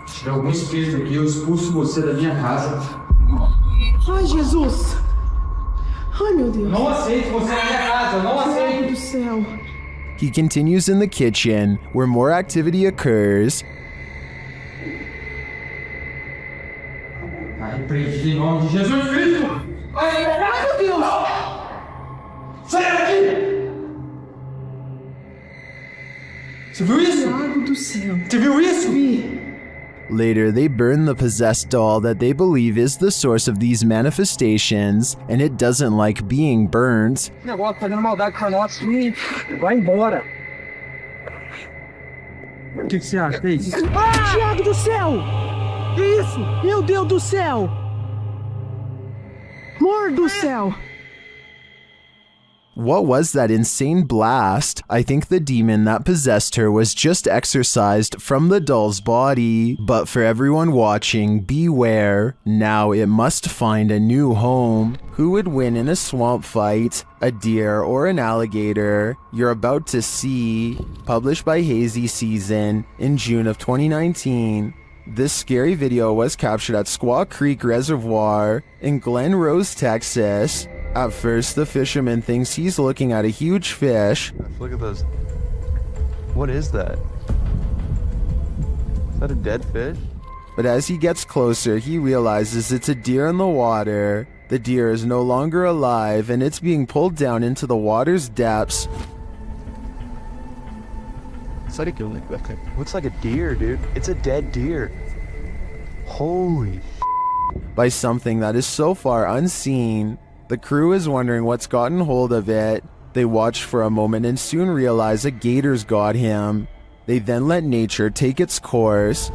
Se tiver algum espírito aqui, eu expulso você da minha casa. Ai, Jesus! Ai, meu Deus. Não aceito você na minha casa, não aceito. Meu Deus do céu. He continues in the kitchen, where more activity occurs. Tá repreendido em nome de Jesus Cristo. Ai, meu Deus. Sai daqui! Você viu isso? Lago do céu. Você viu isso? Vi. Later, they burn the possessed doll that they believe is the source of these manifestations, and it doesn't like being burnt. O negócio fazendo maldade pra nós, vai embora. O que você acha? Que é isso? Tiago do céu! Que isso? Meu Deus do céu! Amor do céu! What was that insane blast? I think the demon that possessed her was just exorcised from the doll's body. But for everyone watching, beware. Now it must find a new home. Who would win in a swamp fight? A deer or an alligator? You're about to see. Published by Hazy Season in June of 2019. This scary video was captured at Squaw Creek Reservoir in Glen Rose, Texas. At first, the fisherman thinks he's looking at a huge fish. Look at those. What is that? Is that a dead fish? But as he gets closer, he realizes it's a deer in the water. The deer is no longer alive, and it's being pulled down into the water's depths. Looks like a deer, dude. It's a dead deer. Holy by something that is so far unseen. The crew is wondering what's gotten hold of it. They watch for a moment and soon realize a gator's got him. They then let nature take its course.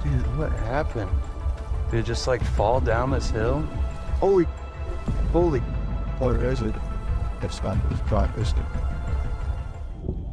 Dude, what happened? Did it just like fall down this hill? Holy.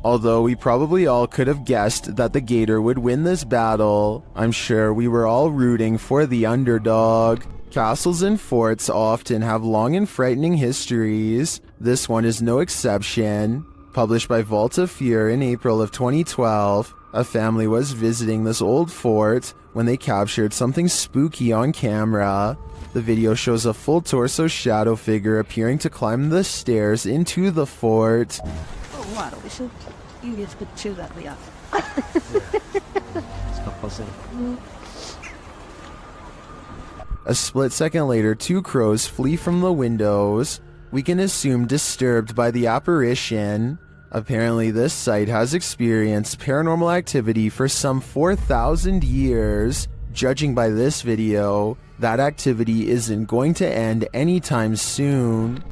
Although we probably all could have guessed that the gator would win this battle, I'm sure we were all rooting for the underdog. Castles and forts often have long and frightening histories. This one is no exception. Published by Vault of Fear in April of 2012, a family was visiting this old fort when they captured something spooky on camera. The video shows a full torso shadow figure appearing to climb the stairs into the fort. A split second later, two crows flee from the windows. We can assume disturbed by the apparition. Apparently, this site has experienced paranormal activity for some 4,000 years. Judging by this video, that activity isn't going to end anytime soon.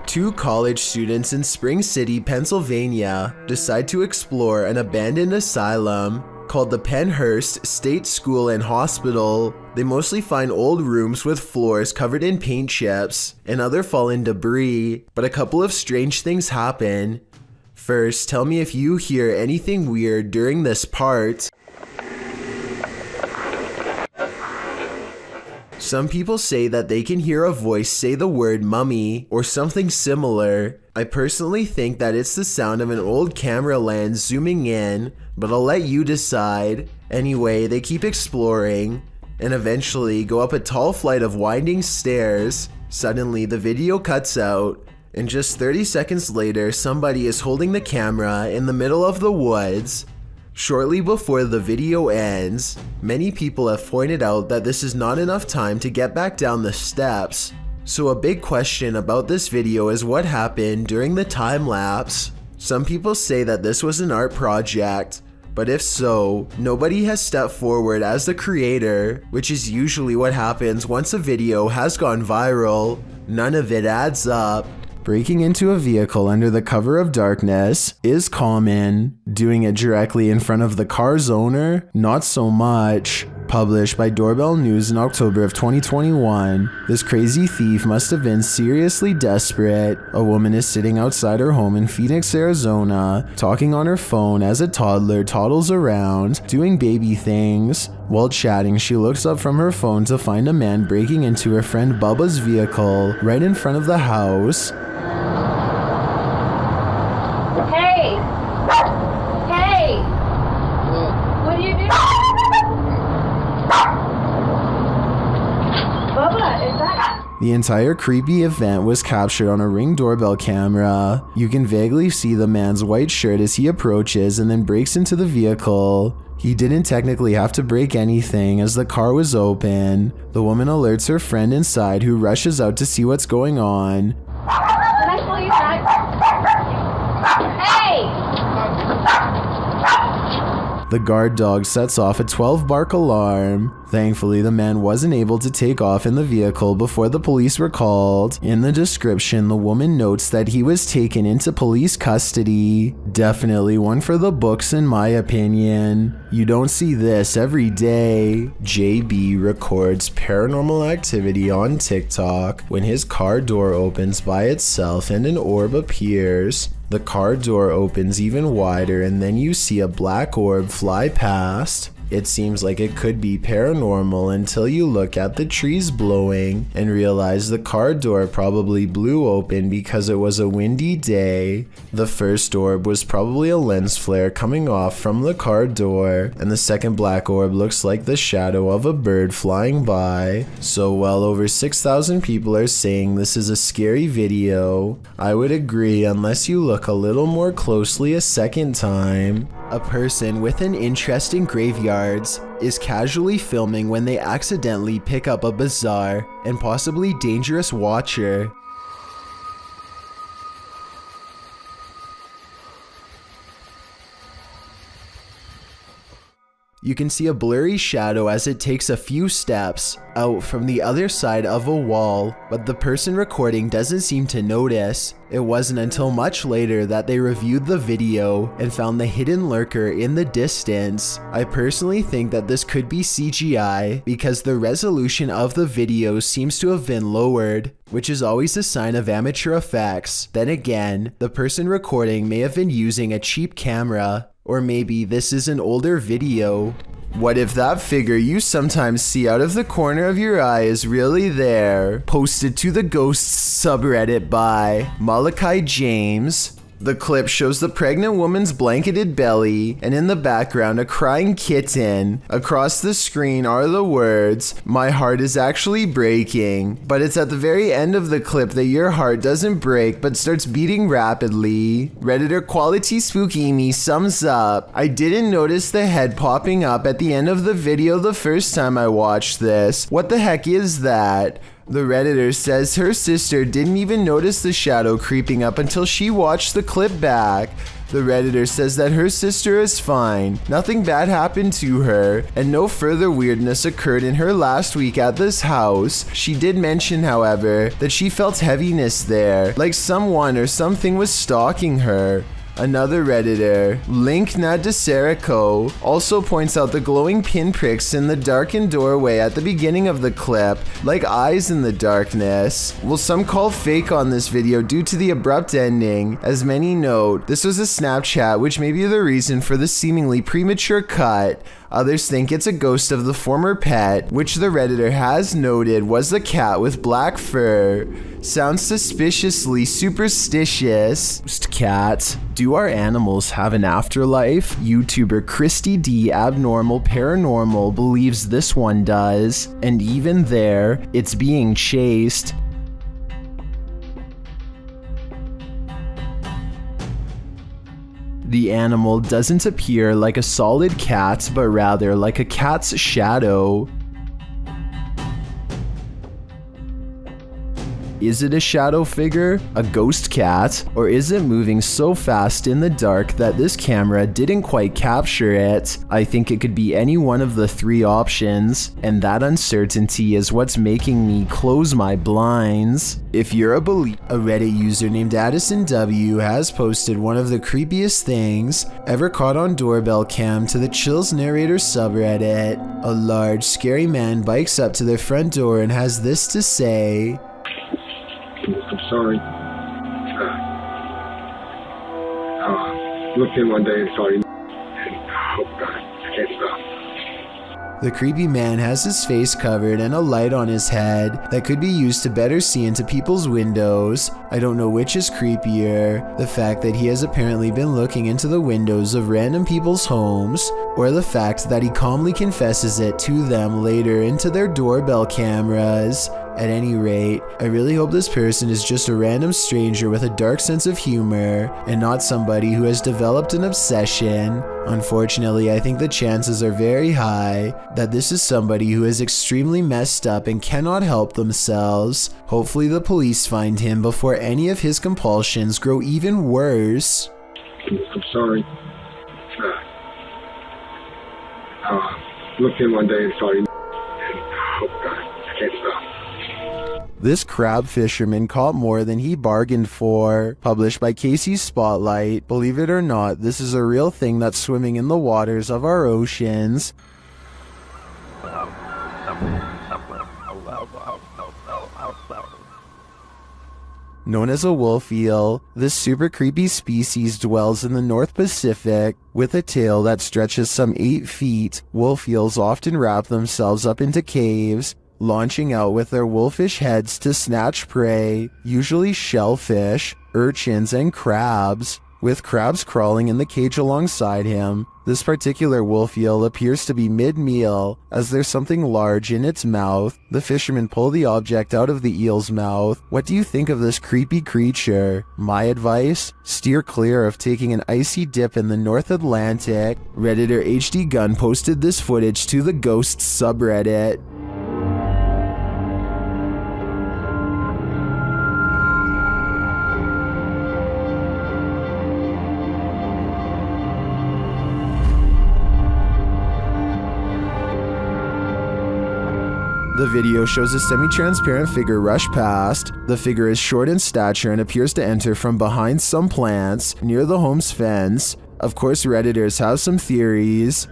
Two college students in Spring City, Pennsylvania, decide to explore an abandoned asylum called the Pennhurst State School and Hospital. They mostly find old rooms with floors covered in paint chips and other fallen debris, but a couple of strange things happen. First, tell me if you hear anything weird during this part. Some people say that they can hear a voice say the word mummy or something similar. I personally think that it's the sound of an old camera lens zooming in, but I'll let you decide. Anyway, they keep exploring and eventually go up a tall flight of winding stairs. Suddenly, the video cuts out, and just 30 seconds later, somebody is holding the camera in the middle of the woods. Shortly before the video ends, many people have pointed out that this is not enough time to get back down the steps. So a big question about this video is what happened during the time lapse. Some people say that this was an art project, but if so, nobody has stepped forward as the creator, which is usually what happens once a video has gone viral. None of it adds up. Breaking into a vehicle under the cover of darkness is common. Doing it directly in front of the car's owner, not so much. Published by Doorbell News in October of 2021, this crazy thief must have been seriously desperate. A woman is sitting outside her home in Phoenix, Arizona, talking on her phone as a toddler toddles around, doing baby things. While chatting, she looks up from her phone to find a man breaking into her friend Bubba's vehicle right in front of the house. Hey! Hey! What are you doing? Bubba, is that... The entire creepy event was captured on a Ring doorbell camera. You can vaguely see the man's white shirt as he approaches and then breaks into the vehicle. He didn't technically have to break anything as the car was open. The woman alerts her friend inside, who rushes out to see what's going on. Can I call you back? Hey! The guard dog sets off a 12-bark alarm. Thankfully, the man wasn't able to take off in the vehicle before the police were called. In the description, the woman notes that he was taken into police custody. Definitely one for the books in my opinion. You don't see this every day. JB records paranormal activity on TikTok when his car door opens by itself and an orb appears. The car door opens even wider and then you see a black orb fly past. It seems like it could be paranormal until you look at the trees blowing and realize the car door probably blew open because it was a windy day. The first orb was probably a lens flare coming off from the car door, and the second black orb looks like the shadow of a bird flying by. So while over 6,000 people are saying this is a scary video, I would agree unless you look a little more closely a second time. A person with an interest in graveyards is casually filming when they accidentally pick up a bizarre and possibly dangerous watcher. You can see a blurry shadow as it takes a few steps out from the other side of a wall, but the person recording doesn't seem to notice. It wasn't until much later that they reviewed the video and found the hidden lurker in the distance. I personally think that this could be CGI because the resolution of the video seems to have been lowered, which is always a sign of amateur effects. Then again, the person recording may have been using a cheap camera. Or maybe this is an older video. What if that figure you sometimes see out of the corner of your eye is really there? Posted to the Ghosts subreddit by Malachi James. The clip shows the pregnant woman's blanketed belly, and in the background, a crying kitten. Across the screen are the words, "My heart is actually breaking." But it's at the very end of the clip that your heart doesn't break but starts beating rapidly. Redditor Quality Spooky Me sums up, "I didn't notice the head popping up at the end of the video the first time I watched this. What the heck is that?" The Redditor says her sister didn't even notice the shadow creeping up until she watched the clip back. The Redditor says that her sister is fine, nothing bad happened to her, and no further weirdness occurred in her last week at this house. She did mention, however, that she felt heaviness there, like someone or something was stalking her. Another Redditor, Link Nadiserico, also points out the glowing pinpricks in the darkened doorway at the beginning of the clip, like eyes in the darkness. Well, some call fake on this video due to the abrupt ending. As many note, this was a Snapchat, which may be the reason for the seemingly premature cut. Others think it's a ghost of the former pet, which the Redditor has noted was a cat with black fur. Sounds suspiciously superstitious. Cat. Do our animals have an afterlife? YouTuber Christy D Abnormal Paranormal believes this one does, and even there, it's being chased. The animal doesn't appear like a solid cat, but rather like a cat's shadow. Is it a shadow figure, a ghost cat, or is it moving so fast in the dark that this camera didn't quite capture it? I think it could be any one of the three options, and that uncertainty is what's making me close my blinds. If you're a believer, a Reddit user named Addison W has posted one of the creepiest things ever caught on Doorbell cam to the Chills Narrator subreddit. A large, scary man bikes up to their front door and has this to say, "I'm sorry. Looked in one day and saw you, and oh God, I can't stop." The creepy man has his face covered and a light on his head that could be used to better see into people's windows. I don't know which is creepier, the fact that he has apparently been looking into the windows of random people's homes, or the fact that he calmly confesses it to them later into their doorbell cameras. At any rate, I really hope this person is just a random stranger with a dark sense of humor and not somebody who has developed an obsession. Unfortunately, I think the chances are very high that this is somebody who is extremely messed up and cannot help themselves. Hopefully the police find him before any of his compulsions grow even worse. "I'm sorry. Looked in one day and saw you, and oh God, I can't stop." This crab fisherman caught more than he bargained for. Published by Casey's Spotlight. Believe it or not, this is a real thing that's swimming in the waters of our oceans. Known as a wolf eel, this super creepy species dwells in the North Pacific. With a tail that stretches some 8 feet, wolf eels often wrap themselves up into caves, launching out with their wolfish heads to snatch prey, usually shellfish, urchins, and crabs. With crabs crawling in the cage alongside him, this particular wolf eel appears to be mid-meal, as there's something large in its mouth. The fishermen pull the object out of the eel's mouth. What do you think of this creepy creature? My advice? Steer clear of taking an icy dip in the North Atlantic. Redditor HD Gun posted this footage to the Ghosts subreddit. The video shows a semi-transparent figure rush past. The figure is short in stature and appears to enter from behind some plants near the home's fence. Of course, Redditors have some theories.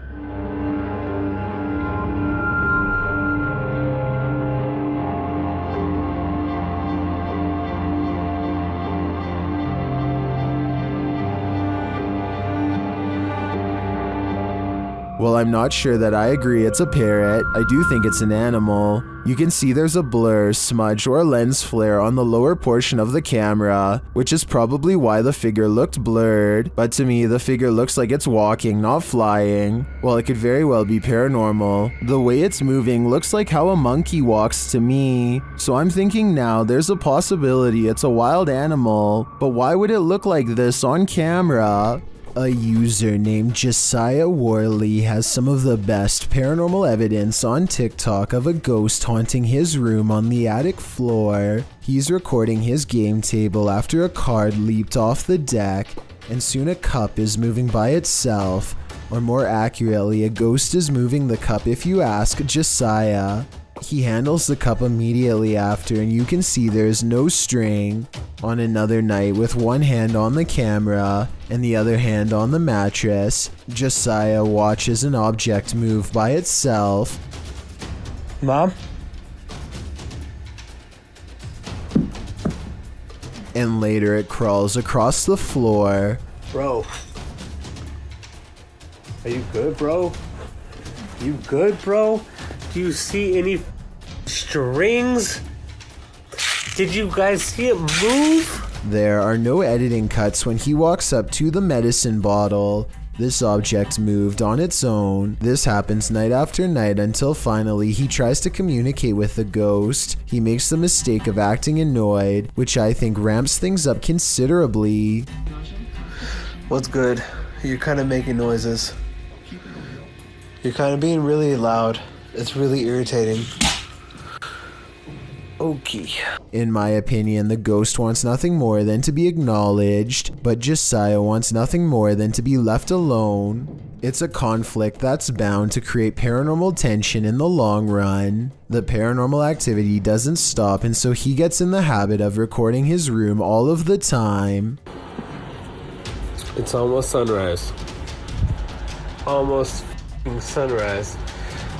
Well, I'm not sure that I agree it's a parrot. I do think it's an animal. You can see there's a blur, smudge, or lens flare on the lower portion of the camera, which is probably why the figure looked blurred, but to me the figure looks like it's walking, not flying. Well, it could very well be paranormal. The way it's moving looks like how a monkey walks to me, so I'm thinking now there's a possibility it's a wild animal, but why would it look like this on camera? A user named Josiah Worley has some of the best paranormal evidence on TikTok of a ghost haunting his room on the attic floor. He's recording his game table after a card leaped off the deck, and soon a cup is moving by itself, or more accurately, a ghost is moving the cup if you ask Josiah. He handles the cup immediately after, and you can see there's no string. On another night, with one hand on the camera and the other hand on the mattress, Josiah watches an object move by itself. Mom? And later it crawls across the floor. Bro. Are you good, bro? You good, bro? Do you see any strings? Did you guys see it move? There are no editing cuts when he walks up to the medicine bottle. This object moved on its own. This happens night after night until finally he tries to communicate with the ghost. He makes the mistake of acting annoyed, which I think ramps things up considerably. What's good? You're kind of making noises. You're kind of being really loud. It's really irritating. Okay. In my opinion, the ghost wants nothing more than to be acknowledged, but Josiah wants nothing more than to be left alone. It's a conflict that's bound to create paranormal tension in the long run. The paranormal activity doesn't stop, and so he gets in the habit of recording his room all of the time. It's almost sunrise. Almost sunrise.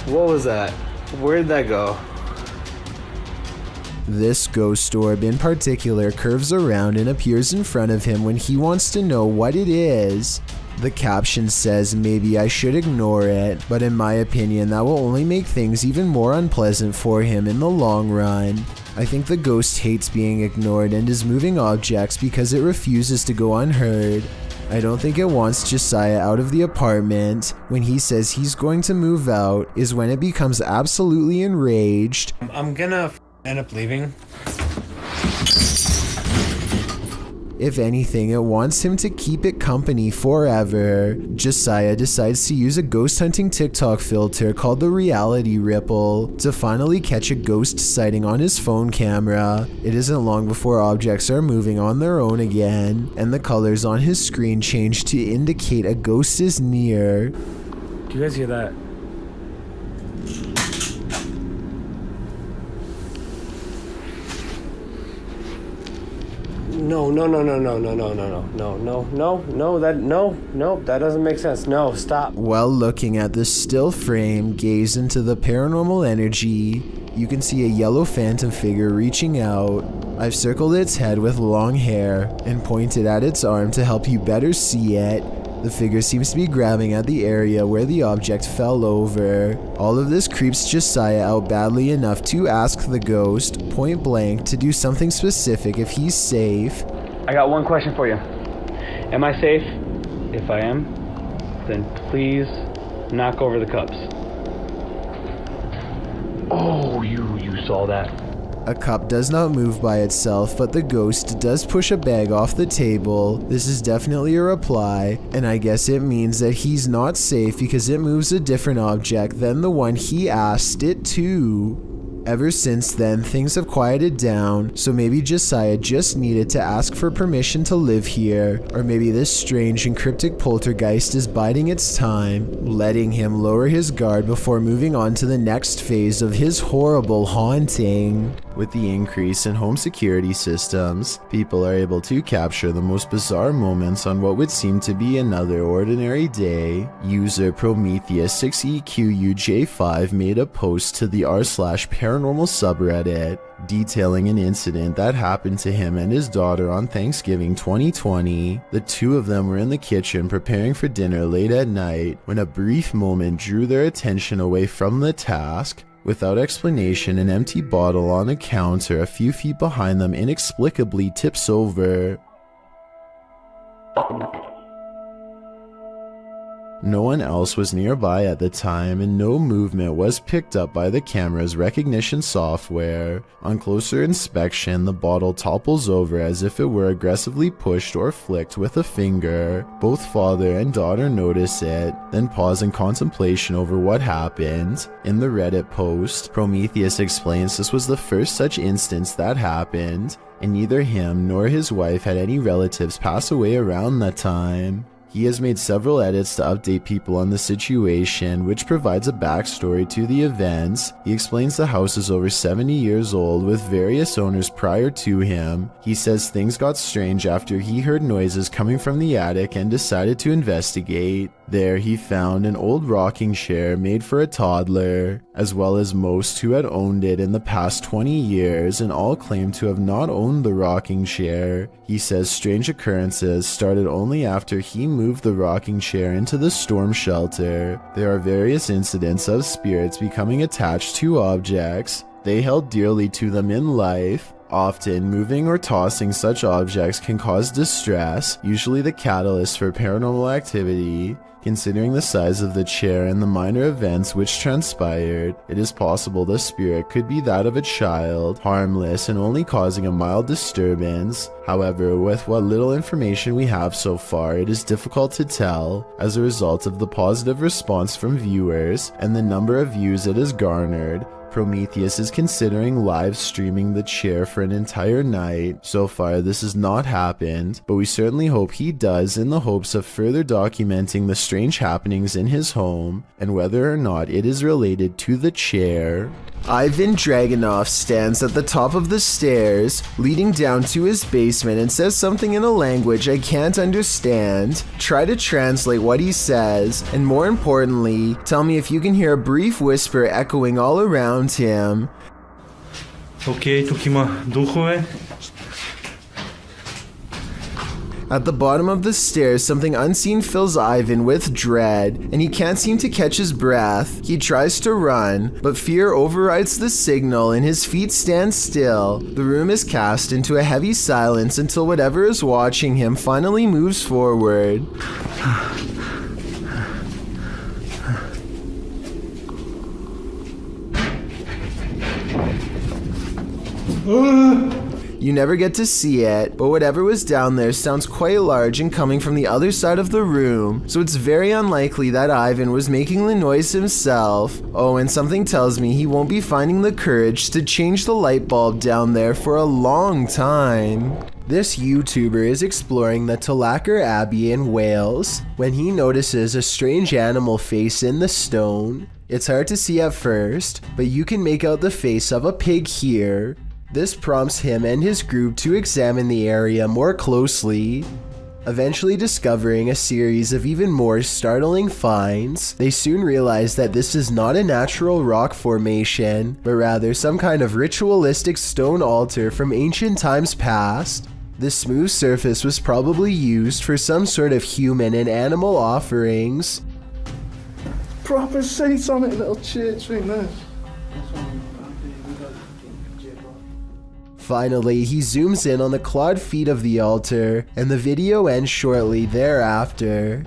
What was that? Where'd that go? This ghost orb in particular curves around and appears in front of him when he wants to know what it is. The caption says maybe I should ignore it, but in my opinion that will only make things even more unpleasant for him in the long run. I think the ghost hates being ignored and is moving objects because it refuses to go unheard. I don't think it wants Josiah out of the apartment. When he says he's going to move out is when it becomes absolutely enraged. I'm gonna end up leaving. If anything, it wants him to keep it company forever. Josiah decides to use a ghost hunting TikTok filter called the reality ripple to finally catch a ghost sighting on his phone camera. It isn't long before objects are moving on their own again, and the colors on his screen change to indicate a ghost is near. Do you guys hear that? No, that doesn't make sense. No, stop. While looking at the still frame, gaze into the paranormal energy, you can see a yellow phantom figure reaching out. I've circled its head with long hair and pointed at its arm to help you better see it. The figure seems to be grabbing at the area where the object fell over. All of this creeps Josiah out badly enough to ask the ghost, point blank, to do something specific if he's safe. I got one question for you. Am I safe? If I am, then please knock over the cups. Oh, you saw that. A cup does not move by itself, but the ghost does push a bag off the table. This is definitely a reply, and I guess it means that he's not safe because it moves a different object than the one he asked it to. Ever since then, things have quieted down, so maybe Josiah just needed to ask for permission to live here, or maybe this strange and cryptic poltergeist is biding its time, letting him lower his guard before moving on to the next phase of his horrible haunting. With the increase in home security systems, people are able to capture the most bizarre moments on what would seem to be another ordinary day. User Prometheus6EQUJ5 made a post to the r/paranormal subreddit detailing an incident that happened to him and his daughter on Thanksgiving 2020. The two of them were in the kitchen preparing for dinner late at night when a brief moment drew their attention away from the task. Without explanation, an empty bottle on a counter a few feet behind them inexplicably tips over. No one else was nearby at the time, and no movement was picked up by the camera's recognition software. On closer inspection, the bottle topples over as if it were aggressively pushed or flicked with a finger. Both father and daughter notice it, then pause in contemplation over what happened. In the Reddit post, Prometheus explains this was the first such instance that happened, and neither him nor his wife had any relatives pass away around that time. He has made several edits to update people on the situation, which provides a backstory to the events. He explains the house is over 70 years old with various owners prior to him. He says things got strange after he heard noises coming from the attic and decided to investigate. There he found an old rocking chair made for a toddler, as well as most who had owned it in the past 20 years, and all claimed to have not owned the rocking chair. He says strange occurrences started only after he moved the rocking chair into the storm shelter. There are various incidents of spirits becoming attached to objects they held dearly to them in life. Often, moving or tossing such objects can cause distress, usually the catalyst for paranormal activity. Considering the size of the chair and the minor events which transpired, it is possible the spirit could be that of a child, harmless and only causing a mild disturbance. However, with what little information we have so far, it is difficult to tell. As a result of the positive response from viewers and the number of views it has garnered, Prometheus is considering live streaming the chair for an entire night. So far, this has not happened, but we certainly hope he does in the hopes of further documenting the strange happenings in his home and whether or not it is related to the chair. Ivan Dragunov stands at the top of the stairs leading down to his basement and says something in a language I can't understand. Try to translate what he says, and more importantly, tell me if you can hear a brief whisper echoing all around him. Okay, тук има духове. At the bottom of the stairs, something unseen fills Ivan with dread, and he can't seem to catch his breath. He tries to run, but fear overrides the signal and his feet stand still. The room is cast into a heavy silence until whatever is watching him finally moves forward. You never get to see it, but whatever was down there sounds quite large and coming from the other side of the room, so it's very unlikely that Ivan was making the noise himself. Oh, and something tells me he won't be finding the courage to change the light bulb down there for a long time. This YouTuber is exploring the Tolacker Abbey in Wales when he notices a strange animal face in the stone. It's hard to see at first, but you can make out the face of a pig here. This prompts him and his group to examine the area more closely. Eventually discovering a series of even more startling finds, they soon realize that this is not a natural rock formation, but rather some kind of ritualistic stone altar from ancient times past. The smooth surface was probably used for some sort of human and animal offerings. Proper seats on it, little church thing there. Finally, he zooms in on the clawed feet of the altar, and the video ends shortly thereafter.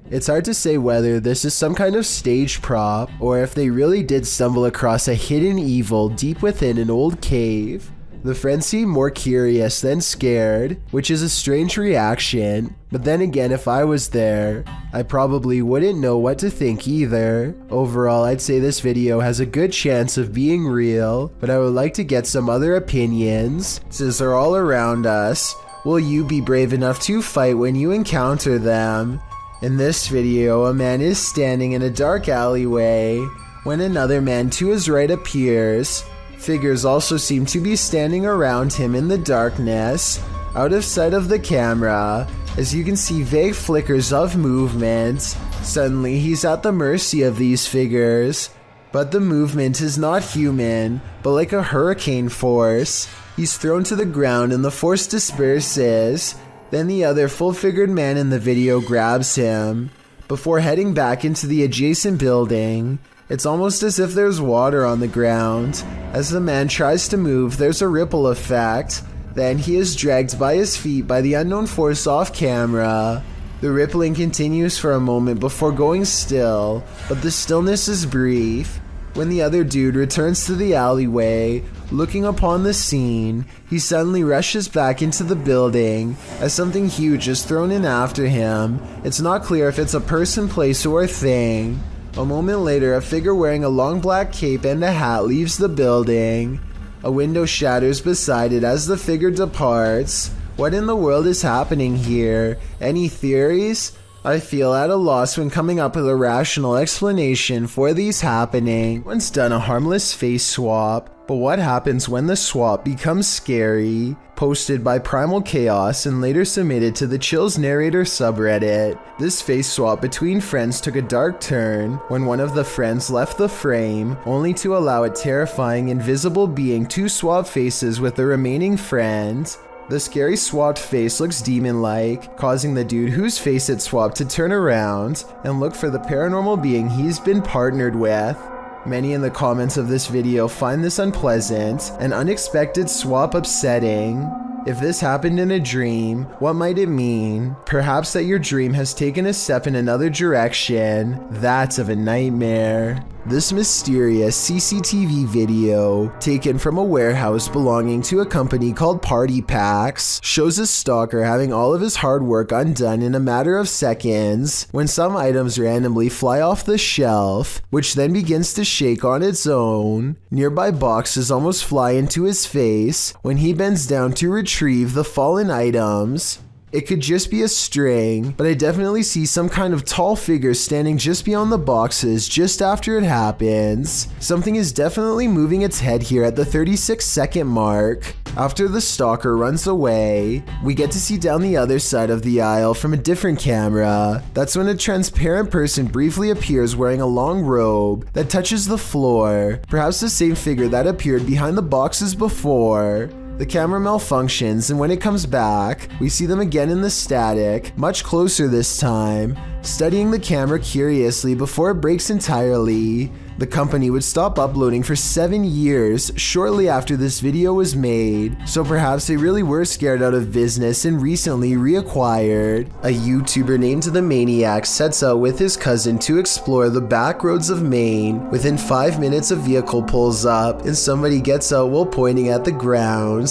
It's hard to say whether this is some kind of stage prop, or if they really did stumble across a hidden evil deep within an old cave. The friends seem more curious than scared, which is a strange reaction, but then again, if I was there, I probably wouldn't know what to think either. Overall, I'd say this video has a good chance of being real, but I would like to get some other opinions. Since they're all around us, will you be brave enough to fight when you encounter them? In this video, a man is standing in a dark alleyway when another man to his right appears. Figures also seem to be standing around him in the darkness, out of sight of the camera, as you can see vague flickers of movement. Suddenly, he's at the mercy of these figures, but the movement is not human, but like a hurricane force. He's thrown to the ground and the force disperses. Then the other full-figured man in the video grabs him, before heading back into the adjacent building. It's almost as if there's water on the ground. As the man tries to move, there's a ripple effect. Then he is dragged by his feet by the unknown force off camera. The rippling continues for a moment before going still, but the stillness is brief. When the other dude returns to the alleyway, looking upon the scene, he suddenly rushes back into the building as something huge is thrown in after him. It's not clear if it's a person, place, or thing. A moment later, a figure wearing a long black cape and a hat leaves the building. A window shatters beside it as the figure departs. What in the world is happening here? Any theories? I feel at a loss when coming up with a rational explanation for these happening. One's done a harmless face swap, but what happens when the swap becomes scary? Posted by Primal Chaos and later submitted to the Chills Narrator subreddit. This face swap between friends took a dark turn when one of the friends left the frame, only to allow a terrifying invisible being to swap faces with the remaining friend. The scary swapped face looks demon-like, causing the dude whose face it swapped to turn around and look for the paranormal being he's been partnered with. Many in the comments of this video find this unpleasant and unexpected swap upsetting. If this happened in a dream, what might it mean? Perhaps that your dream has taken a step in another direction, that of a nightmare. This mysterious CCTV video, taken from a warehouse belonging to a company called Party Packs, shows a stalker having all of his hard work undone in a matter of seconds when some items randomly fly off the shelf, which then begins to shake on its own. Nearby boxes almost fly into his face when he bends down to retrieve the fallen items. It could just be a string, but I definitely see some kind of tall figure standing just beyond the boxes just after it happens. Something is definitely moving its head here at the 36-second mark. After the stalker runs away, we get to see down the other side of the aisle from a different camera. That's when a transparent person briefly appears wearing a long robe that touches the floor, perhaps the same figure that appeared behind the boxes before. The camera malfunctions, and when it comes back, we see them again in the static, much closer this time, studying the camera curiously before it breaks entirely. The company would stop uploading for 7 years shortly after this video was made, so perhaps they really were scared out of business and recently reacquired. A YouTuber named The Maniac sets out with his cousin to explore the back roads of Maine. Within 5 minutes, a vehicle pulls up and somebody gets out while pointing at the ground.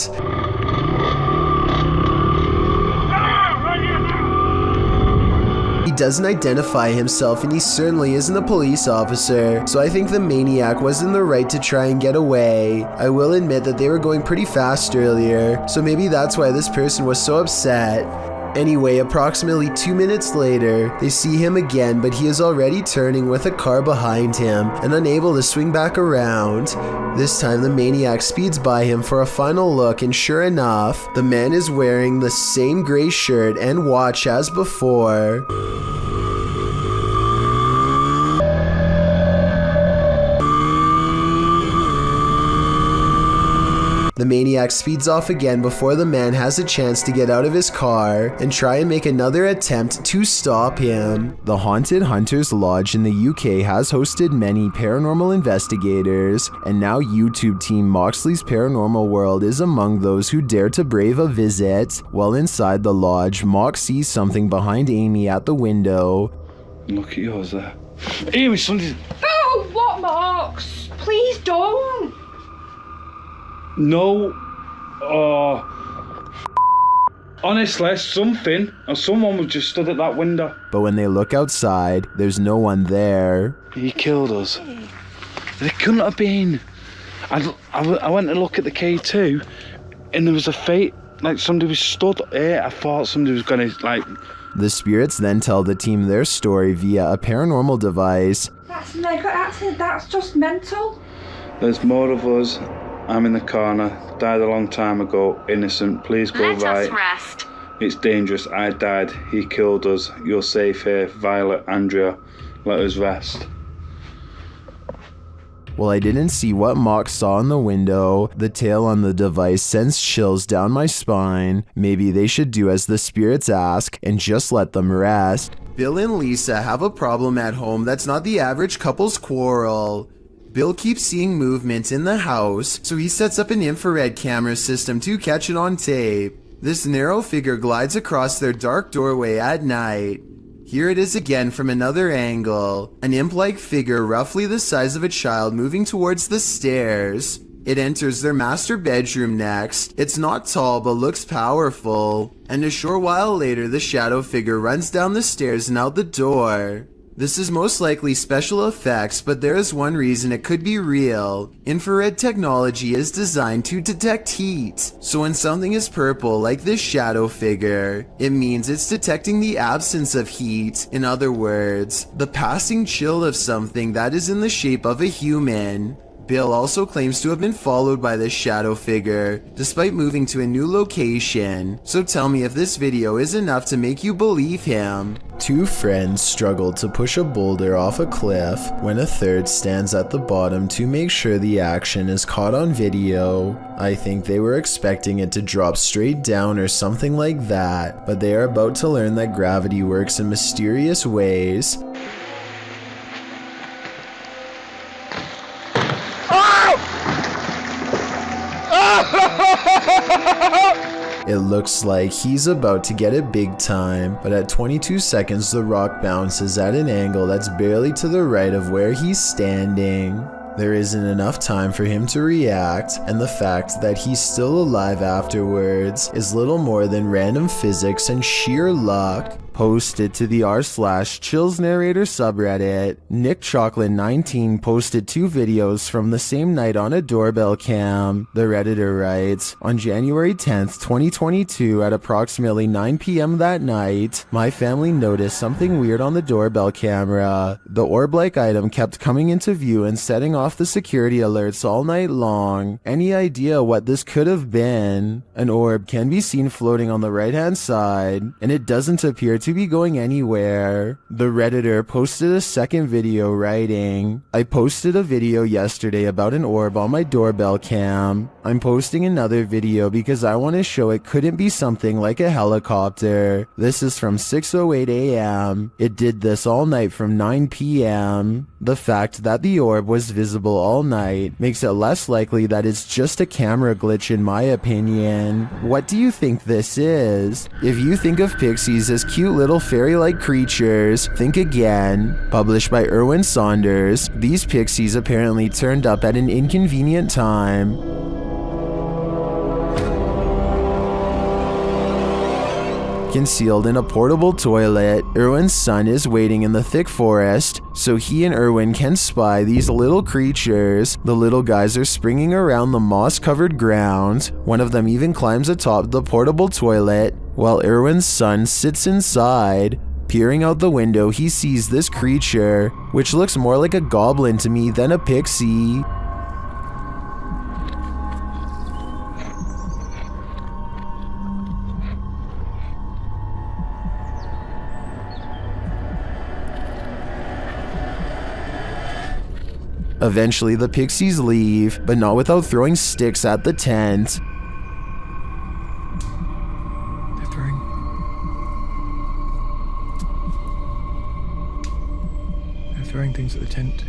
He doesn't identify himself, and he certainly isn't a police officer, so I think the maniac was in the right to try and get away. I will admit that they were going pretty fast earlier, so maybe that's why this person was so upset. Anyway, approximately 2 minutes later, they see him again, but he is already turning with a car behind him and unable to swing back around. This time, the maniac speeds by him for a final look, and sure enough, the man is wearing the same gray shirt and watch as before. The maniac speeds off again before the man has a chance to get out of his car and try and make another attempt to stop him. The Haunted Hunters Lodge in the UK has hosted many paranormal investigators, and now YouTube team Moxley's Paranormal World is among those who dare to brave a visit. While inside the lodge, Mox sees something behind Amy at the window. Look at yours there. Amy, something. Oh, what, Mox? Please don't. No, honestly, something or someone was just stood at that window. But when they look outside, there's no one there. He killed us. They couldn't have been. I went to look at the K2, and there was a fate, like somebody was stood here. I thought somebody was gonna, like... The spirits then tell the team their story via a paranormal device. That's just mental. There's more of us, I'm in the corner. Died a long time ago. Innocent. Please go Let right. us rest. It's dangerous. I died. He killed us. You're safe here. Violet, Andrea. Let us rest. Well, I didn't see what Mock saw in the window. The tail on the device sends chills down my spine. Maybe they should do as the spirits ask and just let them rest. Bill and Lisa have a problem at home that's not the average couple's quarrel. Bill keeps seeing movement in the house, so he sets up an infrared camera system to catch it on tape. This narrow figure glides across their dark doorway at night. Here it is again from another angle, an imp-like figure roughly the size of a child moving towards the stairs. It enters their master bedroom next. It's not tall but looks powerful, and a short while later the shadow figure runs down the stairs and out the door. This is most likely special effects, but there is one reason it could be real. Infrared technology is designed to detect heat, so when something is purple like this shadow figure, it means it's detecting the absence of heat. In other words, the passing chill of something that is in the shape of a human. Bill also claims to have been followed by this shadow figure, despite moving to a new location. So tell me if this video is enough to make you believe him. Two friends struggled to push a boulder off a cliff when a third stands at the bottom to make sure the action is caught on video. I think they were expecting it to drop straight down or something like that, but they are about to learn that gravity works in mysterious ways. It looks like he's about to get it big time, but at 22 seconds the rock bounces at an angle that's barely to the right of where he's standing. There isn't enough time for him to react, and the fact that he's still alive afterwards is little more than random physics and sheer luck. Posted to the r/Chills Narrator subreddit, Nick Chocolate 19 posted 2 videos from the same night on a doorbell cam. The Redditor writes, on January 10th, 2022 at approximately 9 p.m. that night, my family noticed something weird on the doorbell camera. The orb-like item kept coming into view and setting off the security alerts all night long. Any idea what this could have been? An orb can be seen floating on the right-hand side, and it doesn't appear to be going anywhere. The Redditor posted a second video writing, I posted a video yesterday about an orb on my doorbell cam. I'm posting another video because I want to show it couldn't be something like a helicopter. This is from 6:08 a.m. It did this all night from 9 p.m. The fact that the orb was visible all night makes it less likely that it's just a camera glitch in my opinion. What do you think this is? If you think of pixies as cute little fairy-like creatures, think again. Published by Erwin Saunders, these pixies apparently turned up at an inconvenient time. Concealed in a portable toilet, Erwin's son is waiting in the thick forest, so he and Erwin can spy these little creatures. The little guys are springing around the moss-covered ground. One of them even climbs atop the portable toilet, while Erwin's son sits inside. Peering out the window, he sees this creature, which looks more like a goblin to me than a pixie. Eventually, the pixies leave, but not without throwing sticks at the tent. They're throwing things at the tent.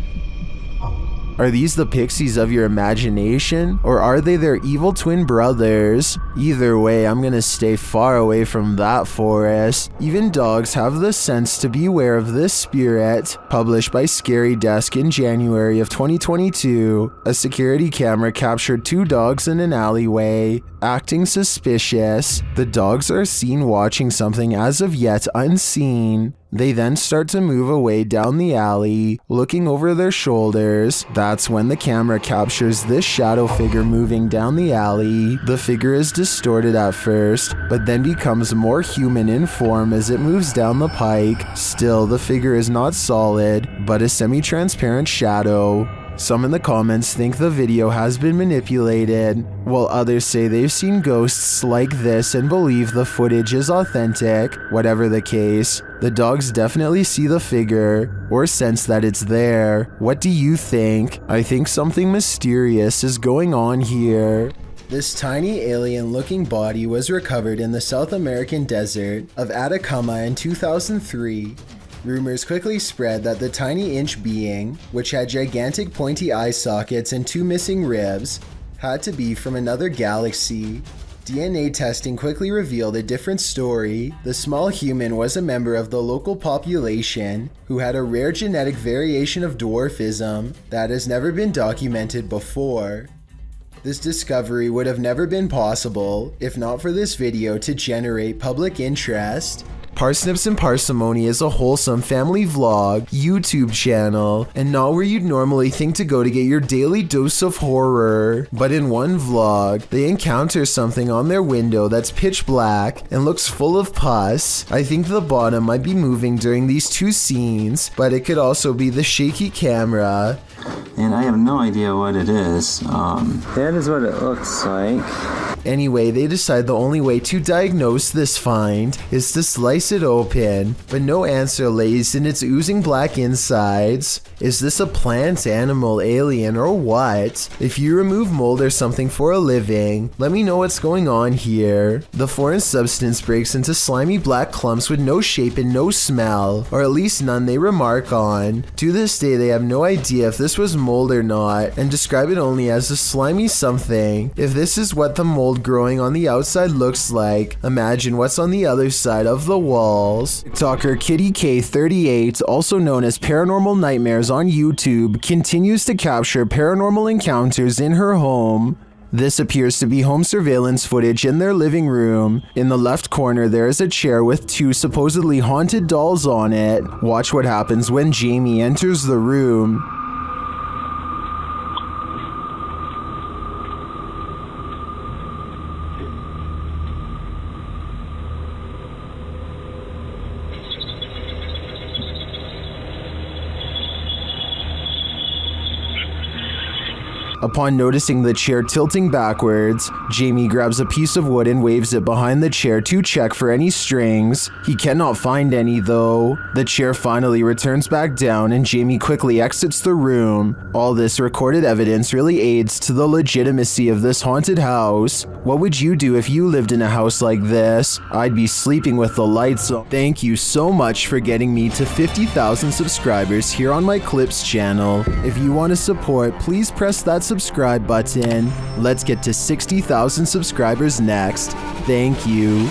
Are these the pixies of your imagination, or are they their evil twin brothers? Either way, I'm gonna stay far away from that forest. Even dogs have the sense to beware of this spirit. Published by Scary Desk in January of 2022, a security camera captured 2 dogs in an alleyway, acting suspicious. The dogs are seen watching something as of yet unseen. They then start to move away down the alley, looking over their shoulders. That's when the camera captures this shadow figure moving down the alley. The figure is distorted at first, but then becomes more human in form as it moves down the pike. Still, the figure is not solid, but a semi-transparent shadow. Some in the comments think the video has been manipulated, while others say they've seen ghosts like this and believe the footage is authentic. Whatever the case, the dogs definitely see the figure or sense that it's there. What do you think? I think something mysterious is going on here. This tiny alien-looking body was recovered in the South American desert of Atacama in 2003. Rumors quickly spread that the tiny inch being, which had gigantic pointy eye sockets and 2 missing ribs, had to be from another galaxy. DNA testing quickly revealed a different story. The small human was a member of the local population who had a rare genetic variation of dwarfism that has never been documented before. This discovery would have never been possible if not for this video to generate public interest. Parsnips and Parsimony is a wholesome family vlog, YouTube channel, and not where you'd normally think to go to get your daily dose of horror. But in one vlog, they encounter something on their window that's pitch black and looks full of pus. I think the bottom might be moving during these 2 scenes, but it could also be the shaky camera. And I have no idea what it is. That is what it looks like. Anyway, they decide the only way to diagnose this find is to slice it open, but no answer lays in its oozing black insides. Is this a plant, animal, alien, or what? If you remove mold or something for a living, let me know what's going on here. The foreign substance breaks into slimy black clumps with no shape and no smell, or at least none they remark on. To this day, they have no idea if this was mold or not, and describe it only as a slimy something. If this is what the mold growing on the outside looks like, imagine what's on the other side of the walls. TikToker Kitty K38, also known as Paranormal Nightmares on YouTube, continues to capture paranormal encounters in her home. This appears to be home surveillance footage in their living room. In the left corner, there is a chair with 2 supposedly haunted dolls on it. Watch what happens when Jamie enters the room. Upon noticing the chair tilting backwards, Jamie grabs a piece of wood and waves it behind the chair to check for any strings. He cannot find any though. The chair finally returns back down and Jamie quickly exits the room. All this recorded evidence really aids to the legitimacy of this haunted house. What would you do if you lived in a house like this? I'd be sleeping with the lights on. Thank you so much for getting me to 50,000 subscribers here on my Clips channel. If you want to support, please press that subscribe button. Let's get to 60,000 subscribers next. Thank you.